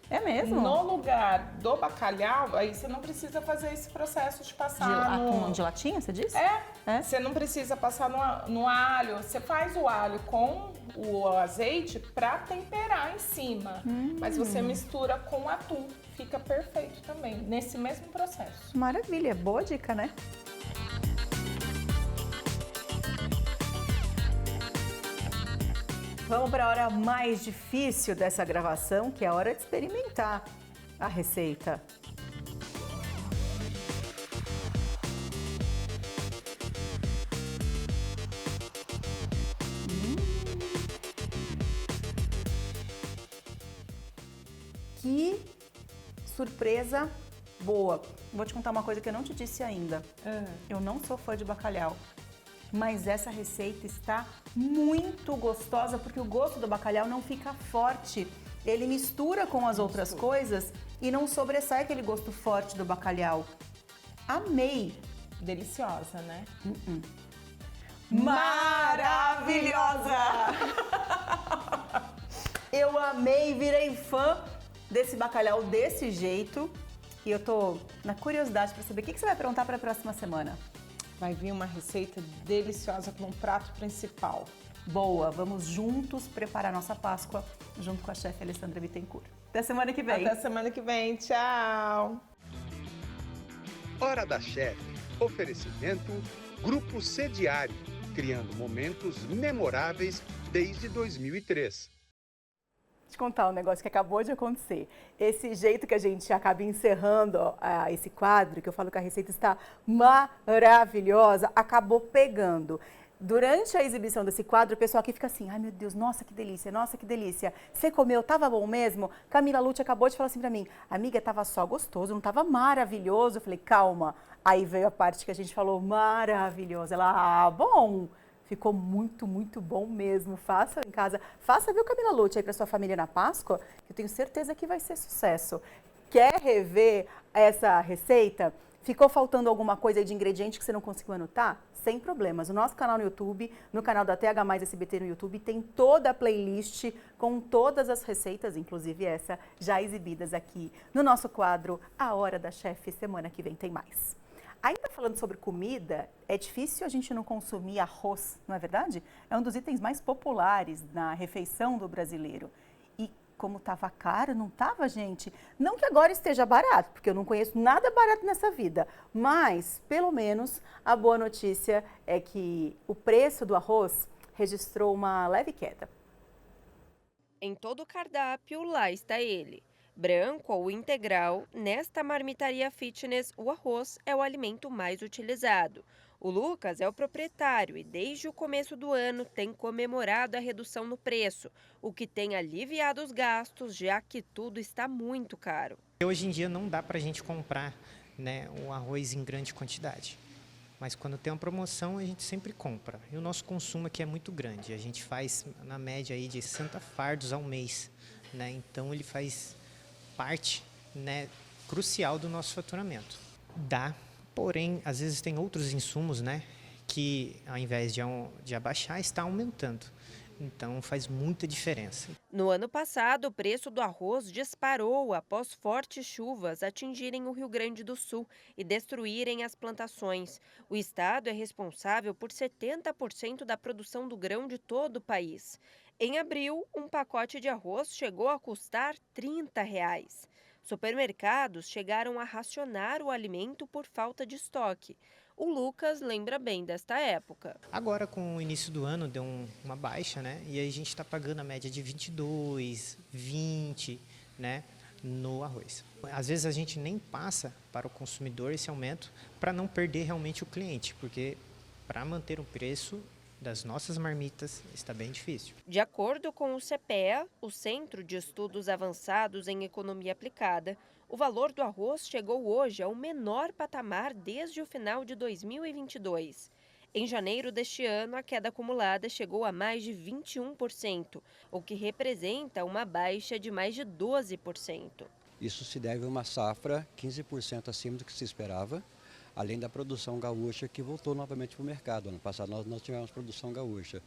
É mesmo? No lugar do bacalhau, aí você não precisa fazer esse processo de passar atum de latinha, você disse? É. Você não precisa passar no alho. Você faz o alho com o azeite para temperar em cima. Mas você mistura com atum. Fica perfeito também, nesse mesmo processo. Maravilha, boa dica, né? Vamos para a hora mais difícil dessa gravação, que é a hora de experimentar a receita. Que surpresa boa. Vou te contar uma coisa que eu não te disse ainda. Eu não sou fã de bacalhau. Mas essa receita está muito gostosa porque o gosto do bacalhau não fica forte. Ele mistura com as outras coisas e não sobressai aquele gosto forte do bacalhau. Amei! Deliciosa, né? Maravilhosa! Eu amei, virei fã desse bacalhau desse jeito. E eu tô na curiosidade para saber o que você vai aprontar para a próxima semana. Vai vir uma receita deliciosa com um prato principal. Boa, vamos juntos preparar nossa Páscoa junto com a chefe Alessandra Bittencourt. Até semana que vem. Até semana que vem, tchau. Hora da Chefe. Oferecimento Grupo Sediário, criando momentos memoráveis desde 2003. Vou te contar um negócio que acabou de acontecer. Esse jeito que a gente acaba encerrando esse quadro, que eu falo que a receita está maravilhosa, acabou pegando. Durante a exibição desse quadro, o pessoal aqui fica assim, ai meu Deus, nossa que delícia, você comeu, tava bom mesmo? Camila Lute acabou de falar assim pra mim, amiga, tava só gostoso, não tava maravilhoso? Eu falei, calma. Aí veio a parte que a gente falou, maravilhoso. Ela, bom. Ficou muito, muito bom mesmo. Faça em casa. Faça, viu, Camila Lute, aí para sua família na Páscoa, que eu tenho certeza que vai ser sucesso. Quer rever essa receita? Ficou faltando alguma coisa aí de ingrediente que você não conseguiu anotar? Sem problemas. O nosso canal no YouTube, no canal da TH Mais SBT no YouTube, tem toda a playlist com todas as receitas, inclusive essa, já exibidas aqui no nosso quadro A Hora da Chefe. Semana que vem tem mais. Ainda falando sobre comida, é difícil a gente não consumir arroz, não é verdade? É um dos itens mais populares na refeição do brasileiro. E como estava caro, não estava, gente? Não que agora esteja barato, porque eu não conheço nada barato nessa vida, mas, pelo menos, a boa notícia é que o preço do arroz registrou uma leve queda. Em todo o cardápio, lá está ele. Branco ou integral, nesta marmitaria fitness, o arroz é o alimento mais utilizado. O Lucas é o proprietário e desde o começo do ano tem comemorado a redução no preço, o que tem aliviado os gastos, já que tudo está muito caro. Hoje em dia não dá para a gente comprar, né, o arroz em grande quantidade, mas quando tem uma promoção a gente sempre compra. E o nosso consumo aqui é muito grande, a gente faz na média aí de 60 fardos ao mês, né, então ele faz parte, né, crucial do nosso faturamento. Dá. Porém, às vezes tem outros insumos, né, que ao invés de abaixar, está aumentando. Então, faz muita diferença. No ano passado, o preço do arroz disparou após fortes chuvas atingirem o Rio Grande do Sul e destruírem as plantações. O estado é responsável por 70% da produção do grão de todo o país. Em abril, um pacote de arroz chegou a custar R$ 30. Supermercados chegaram a racionar o alimento por falta de estoque. O Lucas lembra bem desta época. Agora, com o início do ano, deu uma baixa, né? E aí a gente está pagando a média de 22, 20, né, no arroz. Às vezes a gente nem passa para o consumidor esse aumento para não perder realmente o cliente, porque para manter o preço das nossas marmitas está bem difícil. De acordo com o CPEA, o Centro de Estudos Avançados em Economia Aplicada, o valor do arroz chegou hoje ao menor patamar desde o final de 2022. Em janeiro deste ano, a queda acumulada chegou a mais de 21%, o que representa uma baixa de mais de 12%. Isso se deve a uma safra 15% acima do que se esperava, além da produção gaúcha que voltou novamente para o mercado. Ano passado nós tivemos produção gaúcha.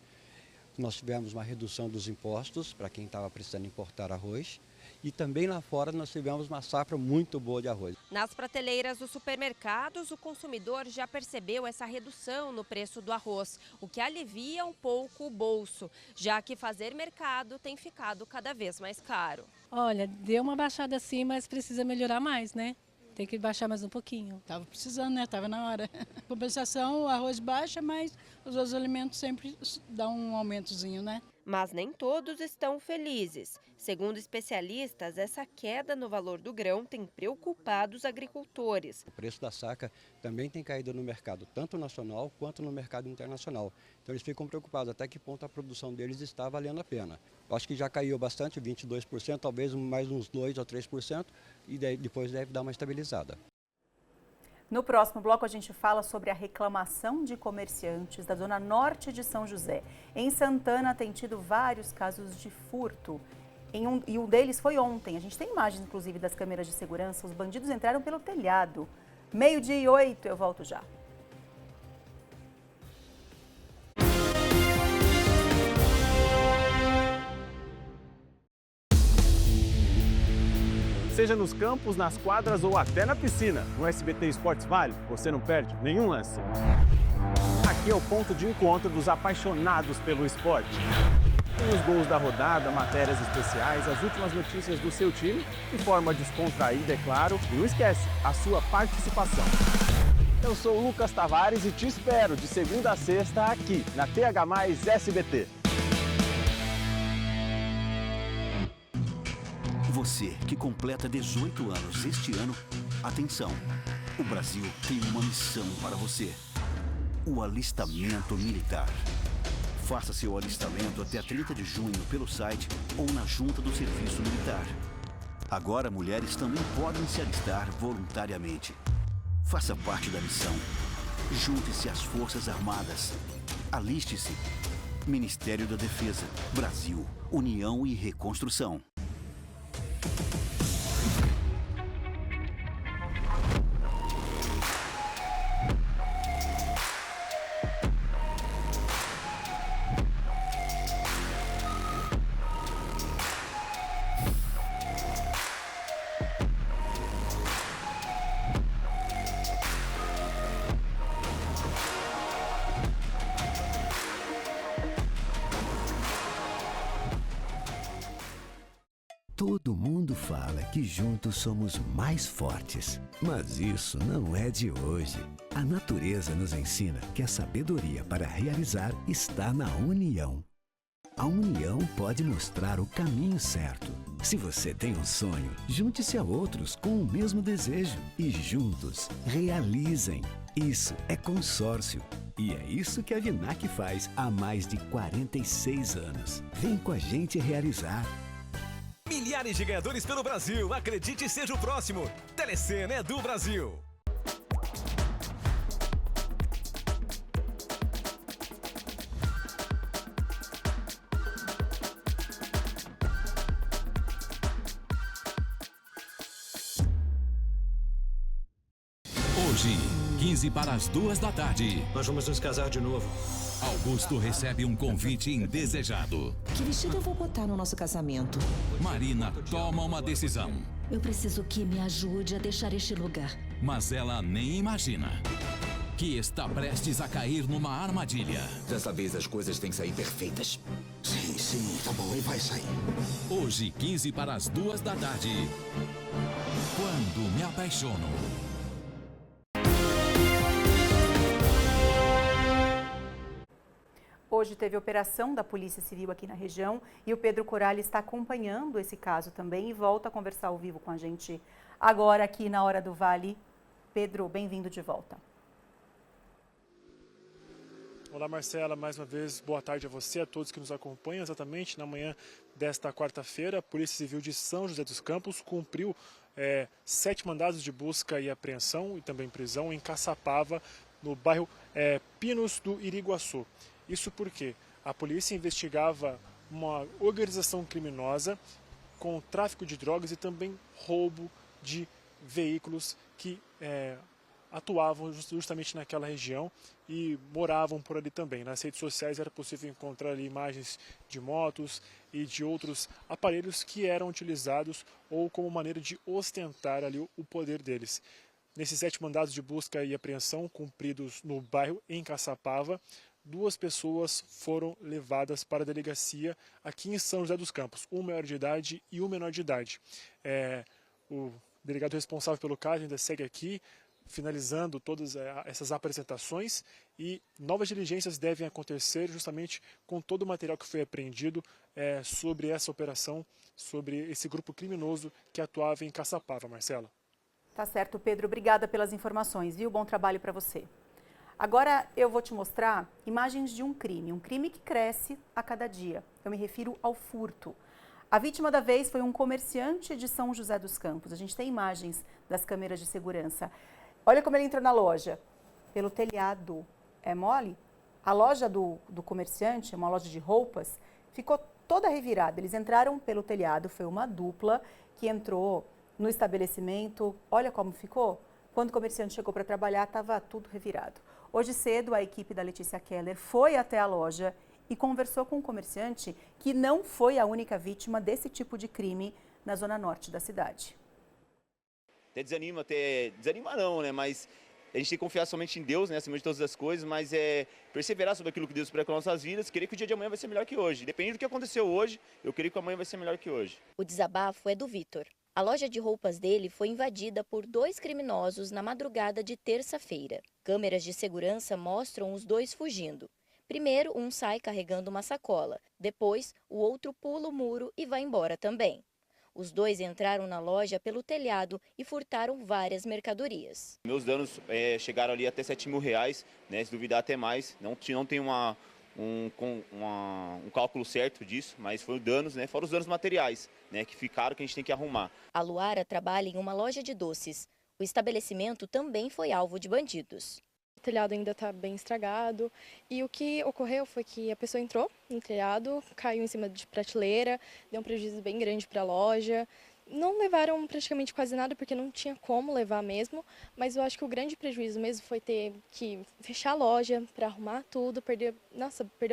Nós tivemos uma redução dos impostos para quem estava precisando importar arroz. E também lá fora nós tivemos uma safra muito boa de arroz. Nas prateleiras dos supermercados, o consumidor já percebeu essa redução no preço do arroz, o que alivia um pouco o bolso, já que fazer mercado tem ficado cada vez mais caro. Olha, deu uma baixada sim, mas precisa melhorar mais, né? Tem que baixar mais um pouquinho. Tava precisando, né? Tava na hora. Compensação, o arroz baixa, mas os outros alimentos sempre dão um aumentozinho, né? Mas nem todos estão felizes. Segundo especialistas, essa queda no valor do grão tem preocupado os agricultores. O preço da saca também tem caído no mercado, tanto nacional quanto no mercado internacional. Então eles ficam preocupados até que ponto a produção deles está valendo a pena. Eu acho que já caiu bastante, 22%, talvez mais uns 2% ou 3%, e depois deve dar uma estabilizada. No próximo bloco, a gente fala sobre a reclamação de comerciantes da zona norte de São José. Em Santana, tem tido vários casos de furto. E um deles foi ontem. A gente tem imagens, inclusive, das câmeras de segurança. Os bandidos entraram pelo telhado. 12:08, eu volto já. Seja nos campos, nas quadras ou até na piscina, no SBT Esportes Vale, você não perde nenhum lance. Aqui é o ponto de encontro dos apaixonados pelo esporte. Tem os gols da rodada, matérias especiais, as últimas notícias do seu time, de forma descontraída, é claro. E não esquece, a sua participação. Eu sou o Lucas Tavares e te espero de segunda a sexta aqui na TH Mais SBT. Você que completa 18 anos este ano, atenção, o Brasil tem uma missão para você. O alistamento militar. Faça seu alistamento até 30 de junho pelo site ou na junta do Serviço Militar. Agora mulheres também podem se alistar voluntariamente. Faça parte da missão. Junte-se às Forças Armadas. Aliste-se. Ministério da Defesa, Brasil, União e Reconstrução. Todo mundo fala que juntos somos mais fortes, mas isso não é de hoje. A natureza nos ensina que a sabedoria para realizar está na união. A união pode mostrar o caminho certo. Se você tem um sonho, junte-se a outros com o mesmo desejo e juntos realizem. Isso é consórcio. E é isso que a Vinac faz há mais de 46 anos. Vem com a gente realizar. Milhares de ganhadores pelo Brasil. Acredite e seja o próximo. Telecena é do Brasil. Hoje, 15 para as 2 da tarde. Nós vamos nos casar de novo. Augusto recebe um convite indesejado. Que vestido eu vou botar no nosso casamento? Marina toma uma decisão. Eu preciso que me ajude a deixar este lugar. Mas ela nem imagina que está prestes a cair numa armadilha. Dessa vez as coisas têm que sair perfeitas. Sim, tá bom, e vai sair. Hoje, 15 para as 2 da tarde. Quando me apaixono. Hoje teve operação da Polícia Civil aqui na região e o Pedro Coralli está acompanhando esse caso também e volta a conversar ao vivo com a gente agora aqui na Hora do Vale. Pedro, bem-vindo de volta. Olá, Marcela, mais uma vez, boa tarde a você, a todos que nos acompanham. Exatamente na manhã desta quarta-feira, a Polícia Civil de São José dos Campos cumpriu 7 mandados de busca e apreensão e também prisão em Caçapava, no bairro Pinos do Iriguaçu. Isso porque a polícia investigava uma organização criminosa com tráfico de drogas e também roubo de veículos que atuavam justamente naquela região e moravam por ali também. Nas redes sociais era possível encontrar ali imagens de motos e de outros aparelhos que eram utilizados ou como maneira de ostentar ali o poder deles. Nesses 7 mandados de busca e apreensão cumpridos no bairro em Caçapava, 2 pessoas foram levadas para a delegacia aqui em São José dos Campos, um maior de idade e um menor de idade. O delegado responsável pelo caso ainda segue aqui, finalizando todas essas apresentações, e novas diligências devem acontecer justamente com todo o material que foi apreendido sobre essa operação, sobre esse grupo criminoso que atuava em Caçapava, Marcela. Tá certo, Pedro. Obrigada pelas informações, viu? Bom trabalho para você. Agora eu vou te mostrar imagens de um crime que cresce a cada dia. Eu me refiro ao furto. A vítima da vez foi um comerciante de São José dos Campos. A gente tem imagens das câmeras de segurança. Olha como ele entrou na loja, pelo telhado. É mole? A loja do comerciante, uma loja de roupas, ficou toda revirada. Eles entraram pelo telhado, foi uma dupla que entrou no estabelecimento. Olha como ficou. Quando o comerciante chegou para trabalhar, estava tudo revirado. Hoje cedo, a equipe da Letícia Keller foi até a loja e conversou com um comerciante que não foi a única vítima desse tipo de crime na zona norte da cidade. Desanima não, né? Mas a gente tem que confiar somente em Deus, né? Acima de todas as coisas, mas perseverar sobre aquilo que Deus espera com nossas vidas, querer que o dia de amanhã vai ser melhor que hoje. Depende do que aconteceu hoje, eu creio que amanhã vai ser melhor que hoje. O desabafo é do Vitor. A loja de roupas dele foi invadida por 2 criminosos na madrugada de terça-feira. Câmeras de segurança mostram os 2 fugindo. Primeiro, um sai carregando uma sacola. Depois, o outro pula o muro e vai embora também. Os 2 entraram na loja pelo telhado e furtaram várias mercadorias. Meus danos chegaram ali até R$7 mil, né? Se duvidar até mais. Não tem um cálculo certo disso, mas foram danos, né? Fora os danos materiais, né? Que ficaram, que a gente tem que arrumar. A Luara trabalha em uma loja de doces. O estabelecimento também foi alvo de bandidos. O telhado ainda está bem estragado e o que ocorreu foi que a pessoa entrou no telhado, caiu em cima de prateleira, deu um prejuízo bem grande para a loja. Não levaram praticamente quase nada porque não tinha como levar mesmo, mas eu acho que o grande prejuízo mesmo foi ter que fechar a loja para arrumar tudo, perdeu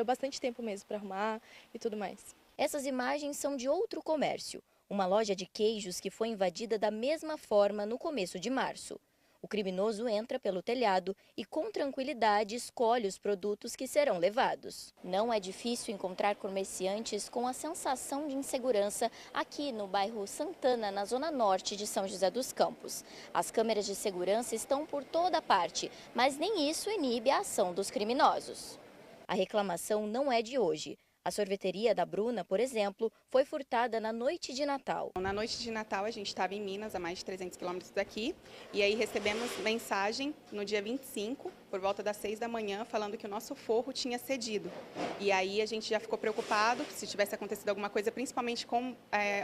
bastante tempo mesmo para arrumar e tudo mais. Essas imagens são de outro comércio, uma loja de queijos que foi invadida da mesma forma no começo de março. O criminoso entra pelo telhado e, com tranquilidade, escolhe os produtos que serão levados. Não é difícil encontrar comerciantes com a sensação de insegurança aqui no bairro Santana, na zona norte de São José dos Campos. As câmeras de segurança estão por toda parte, mas nem isso inibe a ação dos criminosos. A reclamação não é de hoje. A sorveteria da Bruna, por exemplo, foi furtada na noite de Natal. Na noite de Natal, a gente estava em Minas, a mais de 300 quilômetros daqui, e aí recebemos mensagem no dia 25, por volta das 6 da manhã, falando que o nosso forro tinha cedido. E aí a gente já ficou preocupado se tivesse acontecido alguma coisa, principalmente com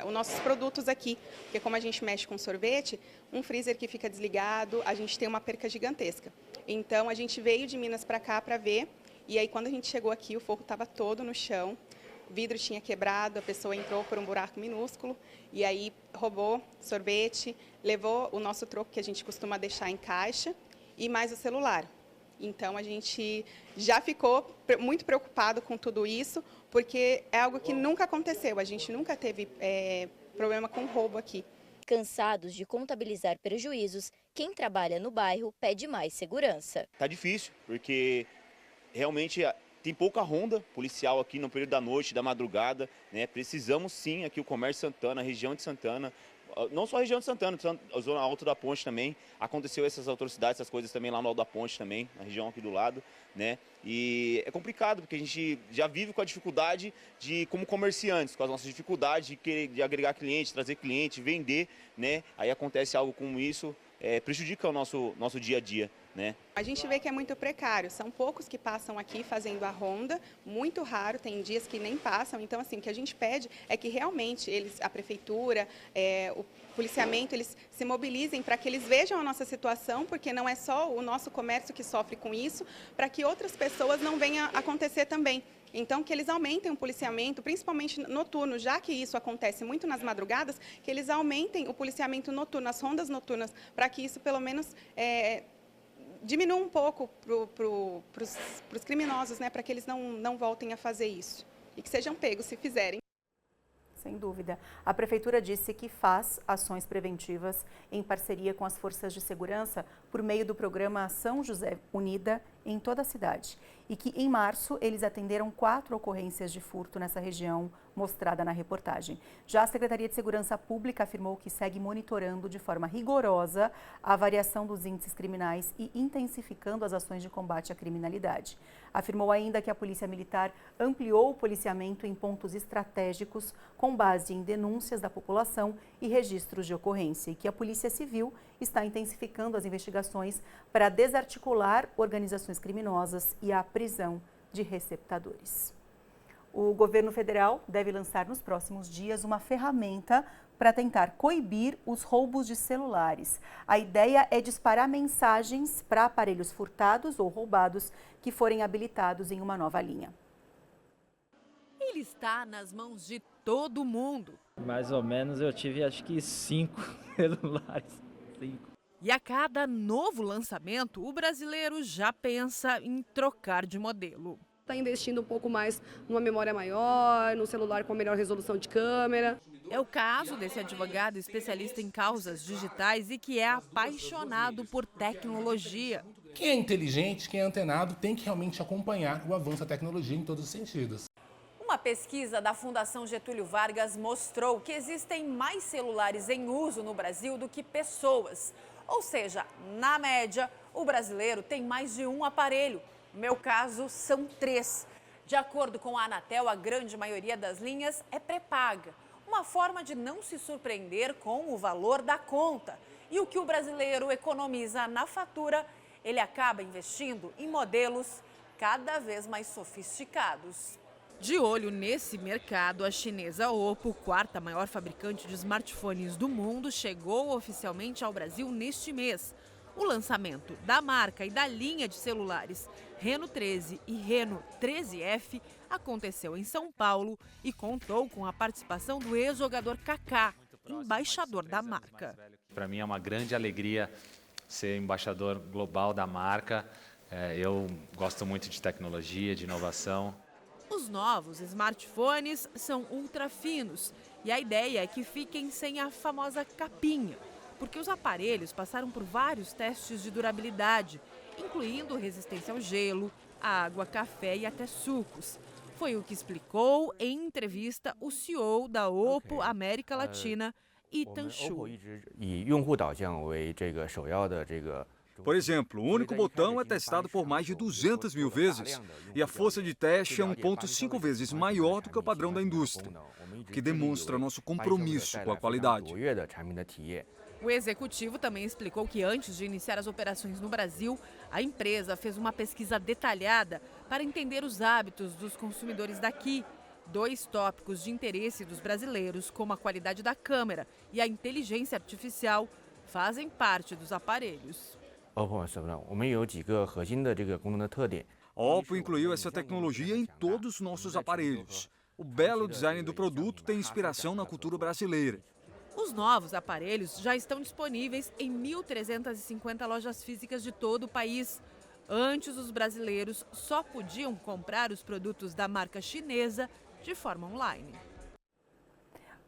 os nossos produtos aqui, porque como a gente mexe com sorvete, um freezer que fica desligado, a gente tem uma perca gigantesca. Então a gente veio de Minas para cá para ver. E aí, quando a gente chegou aqui, o forro estava todo no chão, o vidro tinha quebrado, a pessoa entrou por um buraco minúsculo e aí roubou sorvete, levou o nosso troco que a gente costuma deixar em caixa e mais o celular. Então, a gente já ficou muito preocupado com tudo isso, porque é algo que nunca aconteceu, a gente nunca teve problema com roubo aqui. Cansados de contabilizar prejuízos, quem trabalha no bairro pede mais segurança. Tá difícil, porque realmente tem pouca ronda policial aqui no período da noite, da madrugada, né? Precisamos sim aqui o comércio Santana, a região de Santana, não só a região de Santana, a zona alta da ponte também, aconteceu essas atrocidades, essas coisas também lá no alto da ponte também, na região aqui do lado, né? E é complicado, porque a gente já vive com a dificuldade de, como comerciantes, com as nossas dificuldades de agregar cliente, trazer cliente, vender, né? Aí acontece algo como isso, prejudica o nosso dia a dia, né? A gente vê que é muito precário, são poucos que passam aqui fazendo a ronda, muito raro, tem dias que nem passam, então assim, o que a gente pede é que realmente a prefeitura, o policiamento, eles se mobilizem para que eles vejam a nossa situação, porque não é só o nosso comércio que sofre com isso, para que outras pessoas não venham a acontecer também. Então, que eles aumentem o policiamento, principalmente noturno, já que isso acontece muito nas madrugadas, que eles aumentem o policiamento noturno, as rondas noturnas, para que isso pelo menos diminua um pouco para os criminosos, né, para que eles não voltem a fazer isso e que sejam pegos se fizerem. Sem dúvida. A Prefeitura disse que faz ações preventivas em parceria com as forças de segurança por meio do programa São José Unida em toda a cidade. E que em março eles atenderam 4 ocorrências de furto nessa região, mostrada na reportagem. Já a Secretaria de Segurança Pública afirmou que segue monitorando de forma rigorosa a variação dos índices criminais e intensificando as ações de combate à criminalidade. Afirmou ainda que a Polícia Militar ampliou o policiamento em pontos estratégicos com base em denúncias da população e registros de ocorrência e que a Polícia Civil está intensificando as investigações para desarticular organizações criminosas e a prisão de receptadores. O governo federal deve lançar nos próximos dias uma ferramenta para tentar coibir os roubos de celulares. A ideia é disparar mensagens para aparelhos furtados ou roubados que forem habilitados em uma nova linha. Ele está nas mãos de todo mundo. Mais ou menos eu tive acho que 5 celulares. 5. E a cada novo lançamento, o brasileiro já pensa em trocar de modelo. Está investindo um pouco mais numa memória maior, num celular com melhor resolução de câmera. É o caso desse advogado especialista em causas digitais e que é apaixonado por tecnologia. Quem é inteligente, quem é antenado, tem que realmente acompanhar o avanço da tecnologia em todos os sentidos. Uma pesquisa da Fundação Getúlio Vargas mostrou que existem mais celulares em uso no Brasil do que pessoas. Ou seja, na média, o brasileiro tem mais de um aparelho. No meu caso, são 3. De acordo com a Anatel, a grande maioria das linhas é pré-paga. Uma forma de não se surpreender com o valor da conta. E o que o brasileiro economiza na fatura, ele acaba investindo em modelos cada vez mais sofisticados. De olho nesse mercado, a chinesa Oppo, quarta maior fabricante de smartphones do mundo, chegou oficialmente ao Brasil neste mês. O lançamento da marca e da linha de celulares Reno 13 e Reno 13F aconteceu em São Paulo e contou com a participação do ex-jogador Kaká, embaixador da marca. Para mim é uma grande alegria ser embaixador global da marca. Eu gosto muito de tecnologia, de inovação. Os novos smartphones são ultra finos e a ideia é que fiquem sem a famosa capinha. porque os aparelhos passaram por vários testes de durabilidade, incluindo resistência ao gelo, água, café e até sucos. Foi o que explicou em entrevista o CEO da Oppo América Latina, Ethan Shu. Por exemplo, o único botão é testado por mais de 200 mil vezes e a força de teste é 1,5 vezes maior do que o padrão da indústria, o que demonstra nosso compromisso com a qualidade. O executivo também explicou que antes de iniciar as operações no Brasil, a empresa fez uma pesquisa detalhada para entender os hábitos dos consumidores daqui. 2 tópicos de interesse dos brasileiros, como a qualidade da câmera e a inteligência artificial, fazem parte dos aparelhos. A Oppo incluiu essa tecnologia em todos os nossos aparelhos. O belo design do produto tem inspiração na cultura brasileira. Os novos aparelhos já estão disponíveis em 1.350 lojas físicas de todo o país. Antes, os brasileiros só podiam comprar os produtos da marca chinesa de forma online.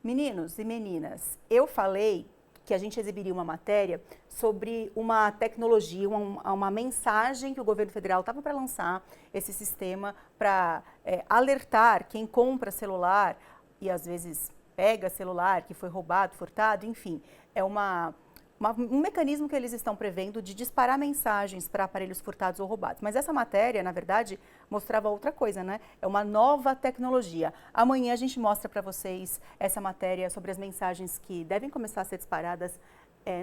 Meninos e meninas, eu falei que a gente exibiria uma matéria sobre uma tecnologia, uma mensagem que o governo federal estava para lançar, esse sistema para alertar quem compra celular e às vezes pega celular que foi roubado, furtado, enfim, é um mecanismo que eles estão prevendo de disparar mensagens para aparelhos furtados ou roubados. Mas essa matéria, na verdade, mostrava outra coisa, né? É uma nova tecnologia. Amanhã a gente mostra para vocês essa matéria sobre as mensagens que devem começar a ser disparadas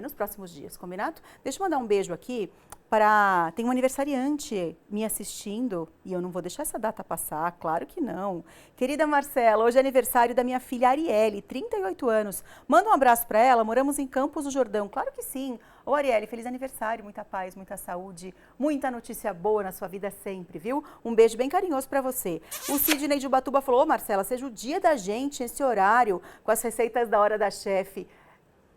nos próximos dias, combinado? Deixa eu mandar um beijo aqui para... Tem um aniversariante me assistindo e eu não vou deixar essa data passar, claro que não. Querida Marcela, hoje é aniversário da minha filha Arielle, 38 anos. Manda um abraço para ela, moramos em Campos do Jordão. Claro que sim. Ô Arielle, feliz aniversário, muita paz, muita saúde, muita notícia boa na sua vida sempre, viu? Um beijo bem carinhoso para você. O Sidney de Ubatuba falou, ô Marcela, seja o dia da gente, esse horário, com as receitas da Hora da Chefe.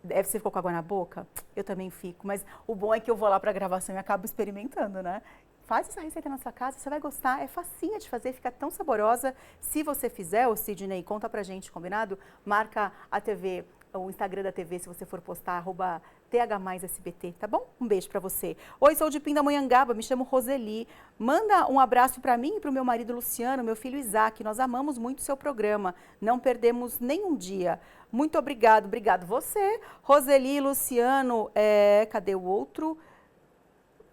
Você ficou com água na boca? Eu também fico, mas o bom é que eu vou lá para a gravação e acabo experimentando, né? Faz essa receita na sua casa, você vai gostar, é facinha de fazer, fica tão saborosa. Se você fizer, o Sidney, conta pra gente, combinado? Marca a TV, o Instagram da TV, se você for postar, @TH+SBT, tá bom? Um beijo pra você. Oi, sou de Pindamonhangaba, me chamo Roseli. Manda um abraço pra mim e pro meu marido Luciano, meu filho Isaac. Nós amamos muito o seu programa, não perdemos nenhum dia. Muito obrigado, obrigado você. Roseli, Luciano, cadê o outro?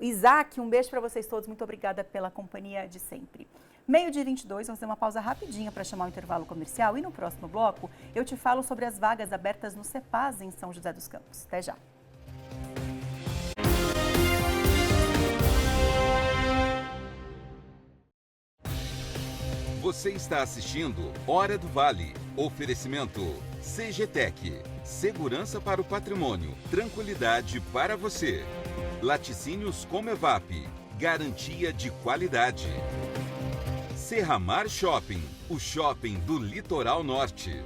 Isaac, um beijo para vocês todos, muito obrigada pela companhia de sempre. 12:22, vamos fazer uma pausa rapidinha para chamar o intervalo comercial e no próximo bloco eu te falo sobre as vagas abertas no CEPAS em São José dos Campos. Até já. Você está assistindo Hora do Vale. Oferecimento CGTEC. Segurança para o patrimônio. Tranquilidade para você. Laticínios Comevap. Garantia de qualidade. Serramar Shopping. O shopping do Litoral Norte.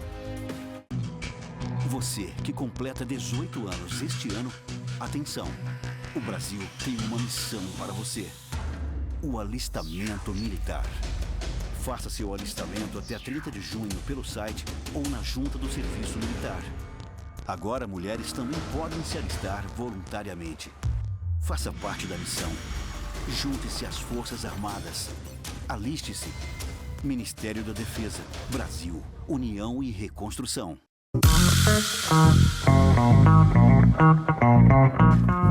Você que completa 18 anos este ano, atenção. O Brasil tem uma missão para você. O alistamento militar. Faça seu alistamento até 30 de junho pelo site ou na Junta do Serviço Militar. Agora, mulheres também podem se alistar voluntariamente. Faça parte da missão. Junte-se às Forças Armadas. Aliste-se. Ministério da Defesa. Brasil. União e Reconstrução.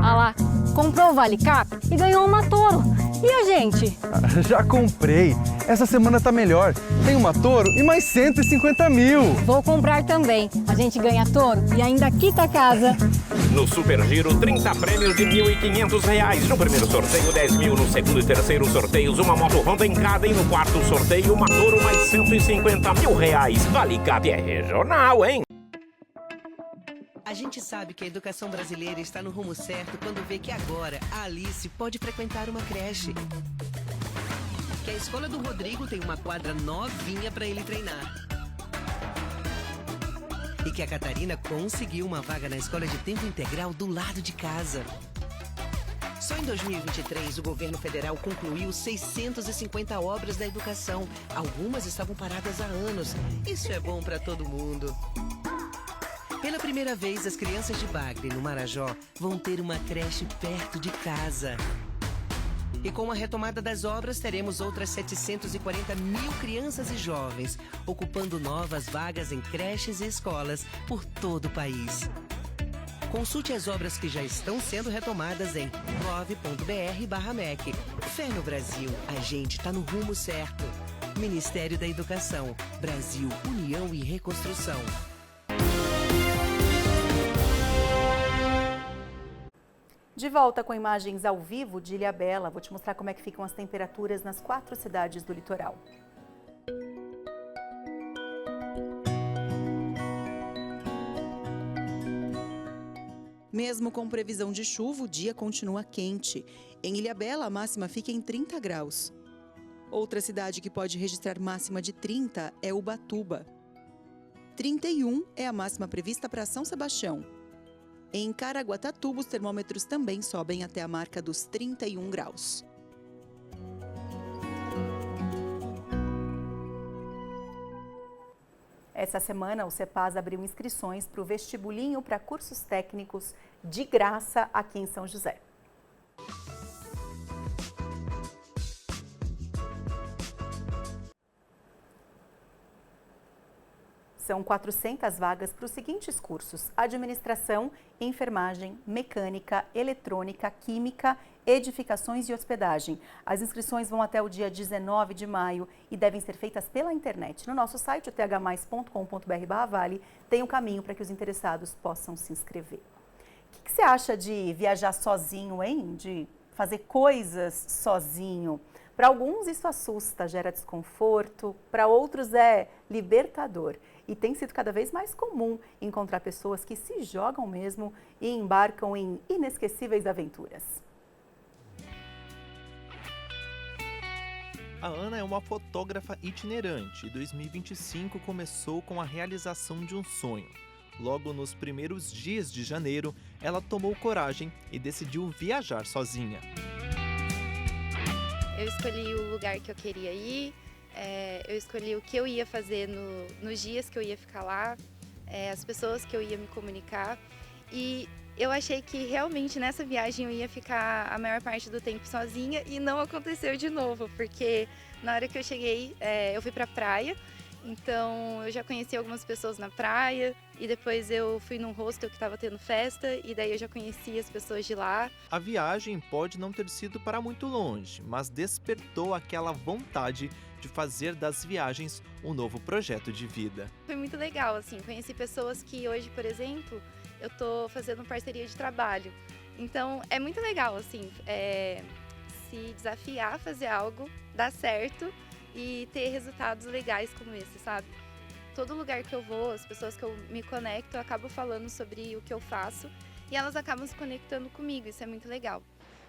Ah lá, comprou o Vale Cap e ganhou uma Toro. E a gente? Já comprei. Essa semana tá melhor. Tem uma Toro e mais 150 mil. Vou comprar também. A gente ganha Toro e ainda quita a casa. No Super Giro, 30 prêmios de R$ 1.500. No primeiro sorteio, 10 mil. No segundo e terceiro sorteios, uma moto Honda em cada. E no quarto sorteio, uma Toro mais 150 mil reais. Vale Cap é regional, hein? A gente sabe que a educação brasileira está no rumo certo quando vê que agora a Alice pode frequentar uma creche. Que a escola do Rodrigo tem uma quadra novinha para ele treinar. E que a Catarina conseguiu uma vaga na escola de tempo integral do lado de casa. Só em 2023, o governo federal concluiu 650 obras da educação. Algumas estavam paradas há anos. Isso é bom para todo mundo. Pela primeira vez, as crianças de Bagre, no Marajó, vão ter uma creche perto de casa. E com a retomada das obras, teremos outras 740 mil crianças e jovens, ocupando novas vagas em creches e escolas por todo o país. Consulte as obras que já estão sendo retomadas em gov.br/MEC. Fé no Brasil, a gente está no rumo certo. Ministério da Educação, Brasil, União e Reconstrução. De volta com imagens ao vivo de Ilhabela, vou te mostrar como é que ficam as temperaturas nas 4 cidades do litoral. Mesmo com previsão de chuva, o dia continua quente. Em Ilhabela, a máxima fica em 30 graus. Outra cidade que pode registrar máxima de 30 é Ubatuba. 31 é a máxima prevista para São Sebastião. Em Caraguatatuba, os termômetros também sobem até a marca dos 31 graus. Essa semana, o CEPAS abriu inscrições para o vestibulinho para cursos técnicos de graça aqui em São José. São 400 vagas para os seguintes cursos: administração, enfermagem, mecânica, eletrônica, química, edificações e hospedagem. As inscrições vão até o dia 19 de maio e devem ser feitas pela internet. No nosso site, o thmais.com.br/vale, tem um caminho para que os interessados possam se inscrever. O que você acha de viajar sozinho, hein? De fazer coisas sozinho? Para alguns isso assusta, gera desconforto, para outros é libertador. E tem sido cada vez mais comum encontrar pessoas que se jogam mesmo e embarcam em inesquecíveis aventuras. A Ana é uma fotógrafa itinerante e 2025 começou com a realização de um sonho. Logo nos primeiros dias de janeiro, ela tomou coragem e decidiu viajar sozinha. Eu escolhi o lugar que eu queria ir, eu escolhi o que eu ia fazer nos dias que eu ia ficar lá, as pessoas que eu ia me comunicar. E eu achei que realmente nessa viagem eu ia ficar a maior parte do tempo sozinha e não aconteceu de novo, porque na hora que eu cheguei, eu fui pra praia, então eu já conheci algumas pessoas na praia e depois eu fui num hostel que estava tendo festa e daí eu já conheci as pessoas de lá. A viagem pode não ter sido para muito longe, mas despertou aquela vontade de fazer das viagens um novo projeto de vida. Foi muito legal, assim, conheci pessoas que hoje, por exemplo, eu tô fazendo parceria de trabalho. Então é muito legal, assim, se desafiar a fazer algo, dar certo e ter resultados legais como esse, sabe? Todo lugar que eu vou, as pessoas que eu me conecto, eu acabo falando sobre o que eu faço e elas acabam se conectando comigo, isso é muito legal.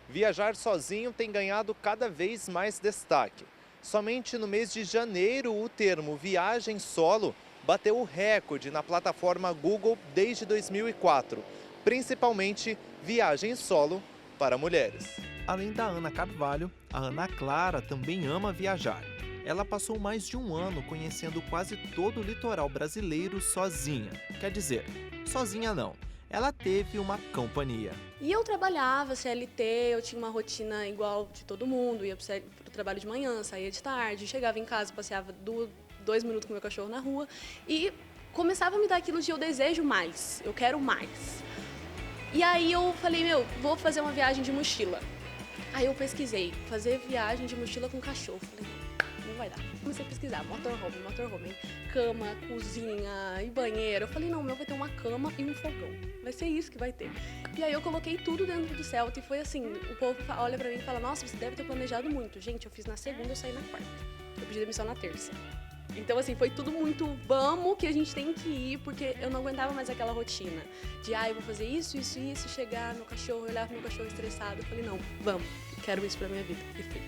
Viajar sozinho tem ganhado cada vez mais destaque. Somente no mês de janeiro, o termo viagem solo bateu o recorde na plataforma Google desde 2004, principalmente viagem solo para mulheres. Além da Ana Carvalho, a Ana Clara também ama viajar. Ela passou mais de um ano conhecendo quase todo o litoral brasileiro sozinha. Quer dizer, sozinha não. Ela teve uma companhia. E eu trabalhava CLT, eu tinha uma rotina igual de todo mundo, ia para o trabalho de manhã, saía de tarde, chegava em casa, passeava 2 minutos com meu cachorro na rua e começava a me dar aquilo de eu desejo mais, eu quero mais. E aí eu falei, vou fazer uma viagem de mochila. Aí eu pesquisei, fazer viagem de mochila com cachorro. Falei, não vai dar. Comecei a pesquisar, motorhome, cama, cozinha e banheiro. Eu falei, não, o meu vai ter uma cama e um fogão. Vai ser isso que vai ter. E aí eu coloquei tudo dentro do Celta e foi assim, o povo olha pra mim e fala, nossa, você deve ter planejado muito. Gente, eu fiz na segunda, eu saí na quarta. Eu pedi demissão na terça. Então, assim, foi tudo muito, vamos que a gente tem que ir, porque eu não aguentava mais aquela rotina de, eu vou fazer isso, chegar no cachorro, olhar pro meu cachorro estressado. Eu falei, não, vamos, quero isso pra minha vida. E fui.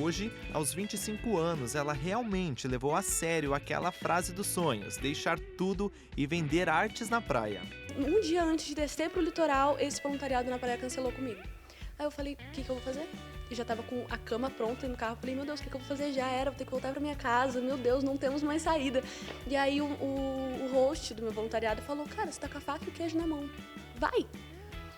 Hoje, aos 25 anos, ela realmente levou a sério aquela frase dos sonhos, deixar tudo e vender artes na praia. Um dia antes de descer pro litoral, esse voluntariado na praia cancelou comigo. Aí eu falei, o que eu vou fazer? e já tava com a cama pronta no carro. Falei, meu Deus, o que eu vou fazer? Já era, vou ter que voltar pra minha casa. Meu Deus, não temos mais saída. E aí o host do meu voluntariado falou, cara, você tá com a faca e o queijo na mão. Vai!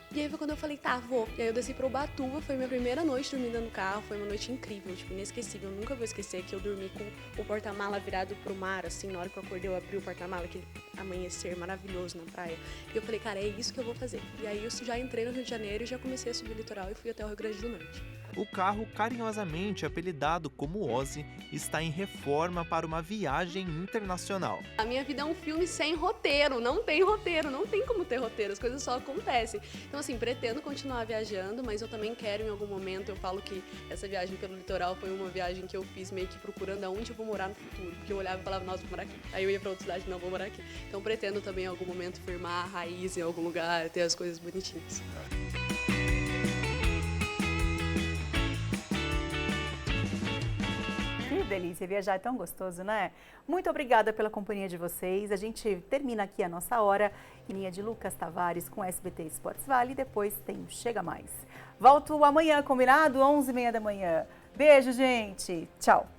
E aí foi quando eu falei, tá, vou. E aí eu desci pra Ubatuba, foi minha primeira noite dormindo no carro, foi uma noite incrível, tipo, inesquecível. Eu nunca vou esquecer que eu dormi com o porta-mala virado pro mar, assim, na hora que eu acordei eu abri o porta-mala, aquele amanhecer maravilhoso na praia. E eu falei, cara, é isso que eu vou fazer. E aí eu já entrei no Rio de Janeiro e já comecei a subir o litoral e fui até o Rio Grande do Norte. O carro, carinhosamente apelidado como Ozzy, está em reforma para uma viagem internacional. A minha vida é um filme sem roteiro, não tem como ter roteiro, as coisas só acontecem. Então assim, pretendo continuar viajando, mas eu também quero em algum momento, eu falo que essa viagem pelo litoral foi uma viagem que eu fiz meio que procurando aonde eu vou morar no futuro, porque eu olhava e falava, nossa, vou morar aqui. Aí eu ia pra outra cidade, não, vou morar aqui. Então pretendo também em algum momento firmar a raiz em algum lugar, ter as coisas bonitinhas. Que delícia, viajar é tão gostoso, né? Muito obrigada pela companhia de vocês. A gente termina aqui a nossa hora em linha de Lucas Tavares com SBT Esportes Vale. Depois tem Chega Mais. Volto amanhã, combinado? 11h30 da manhã. Beijo, gente. Tchau.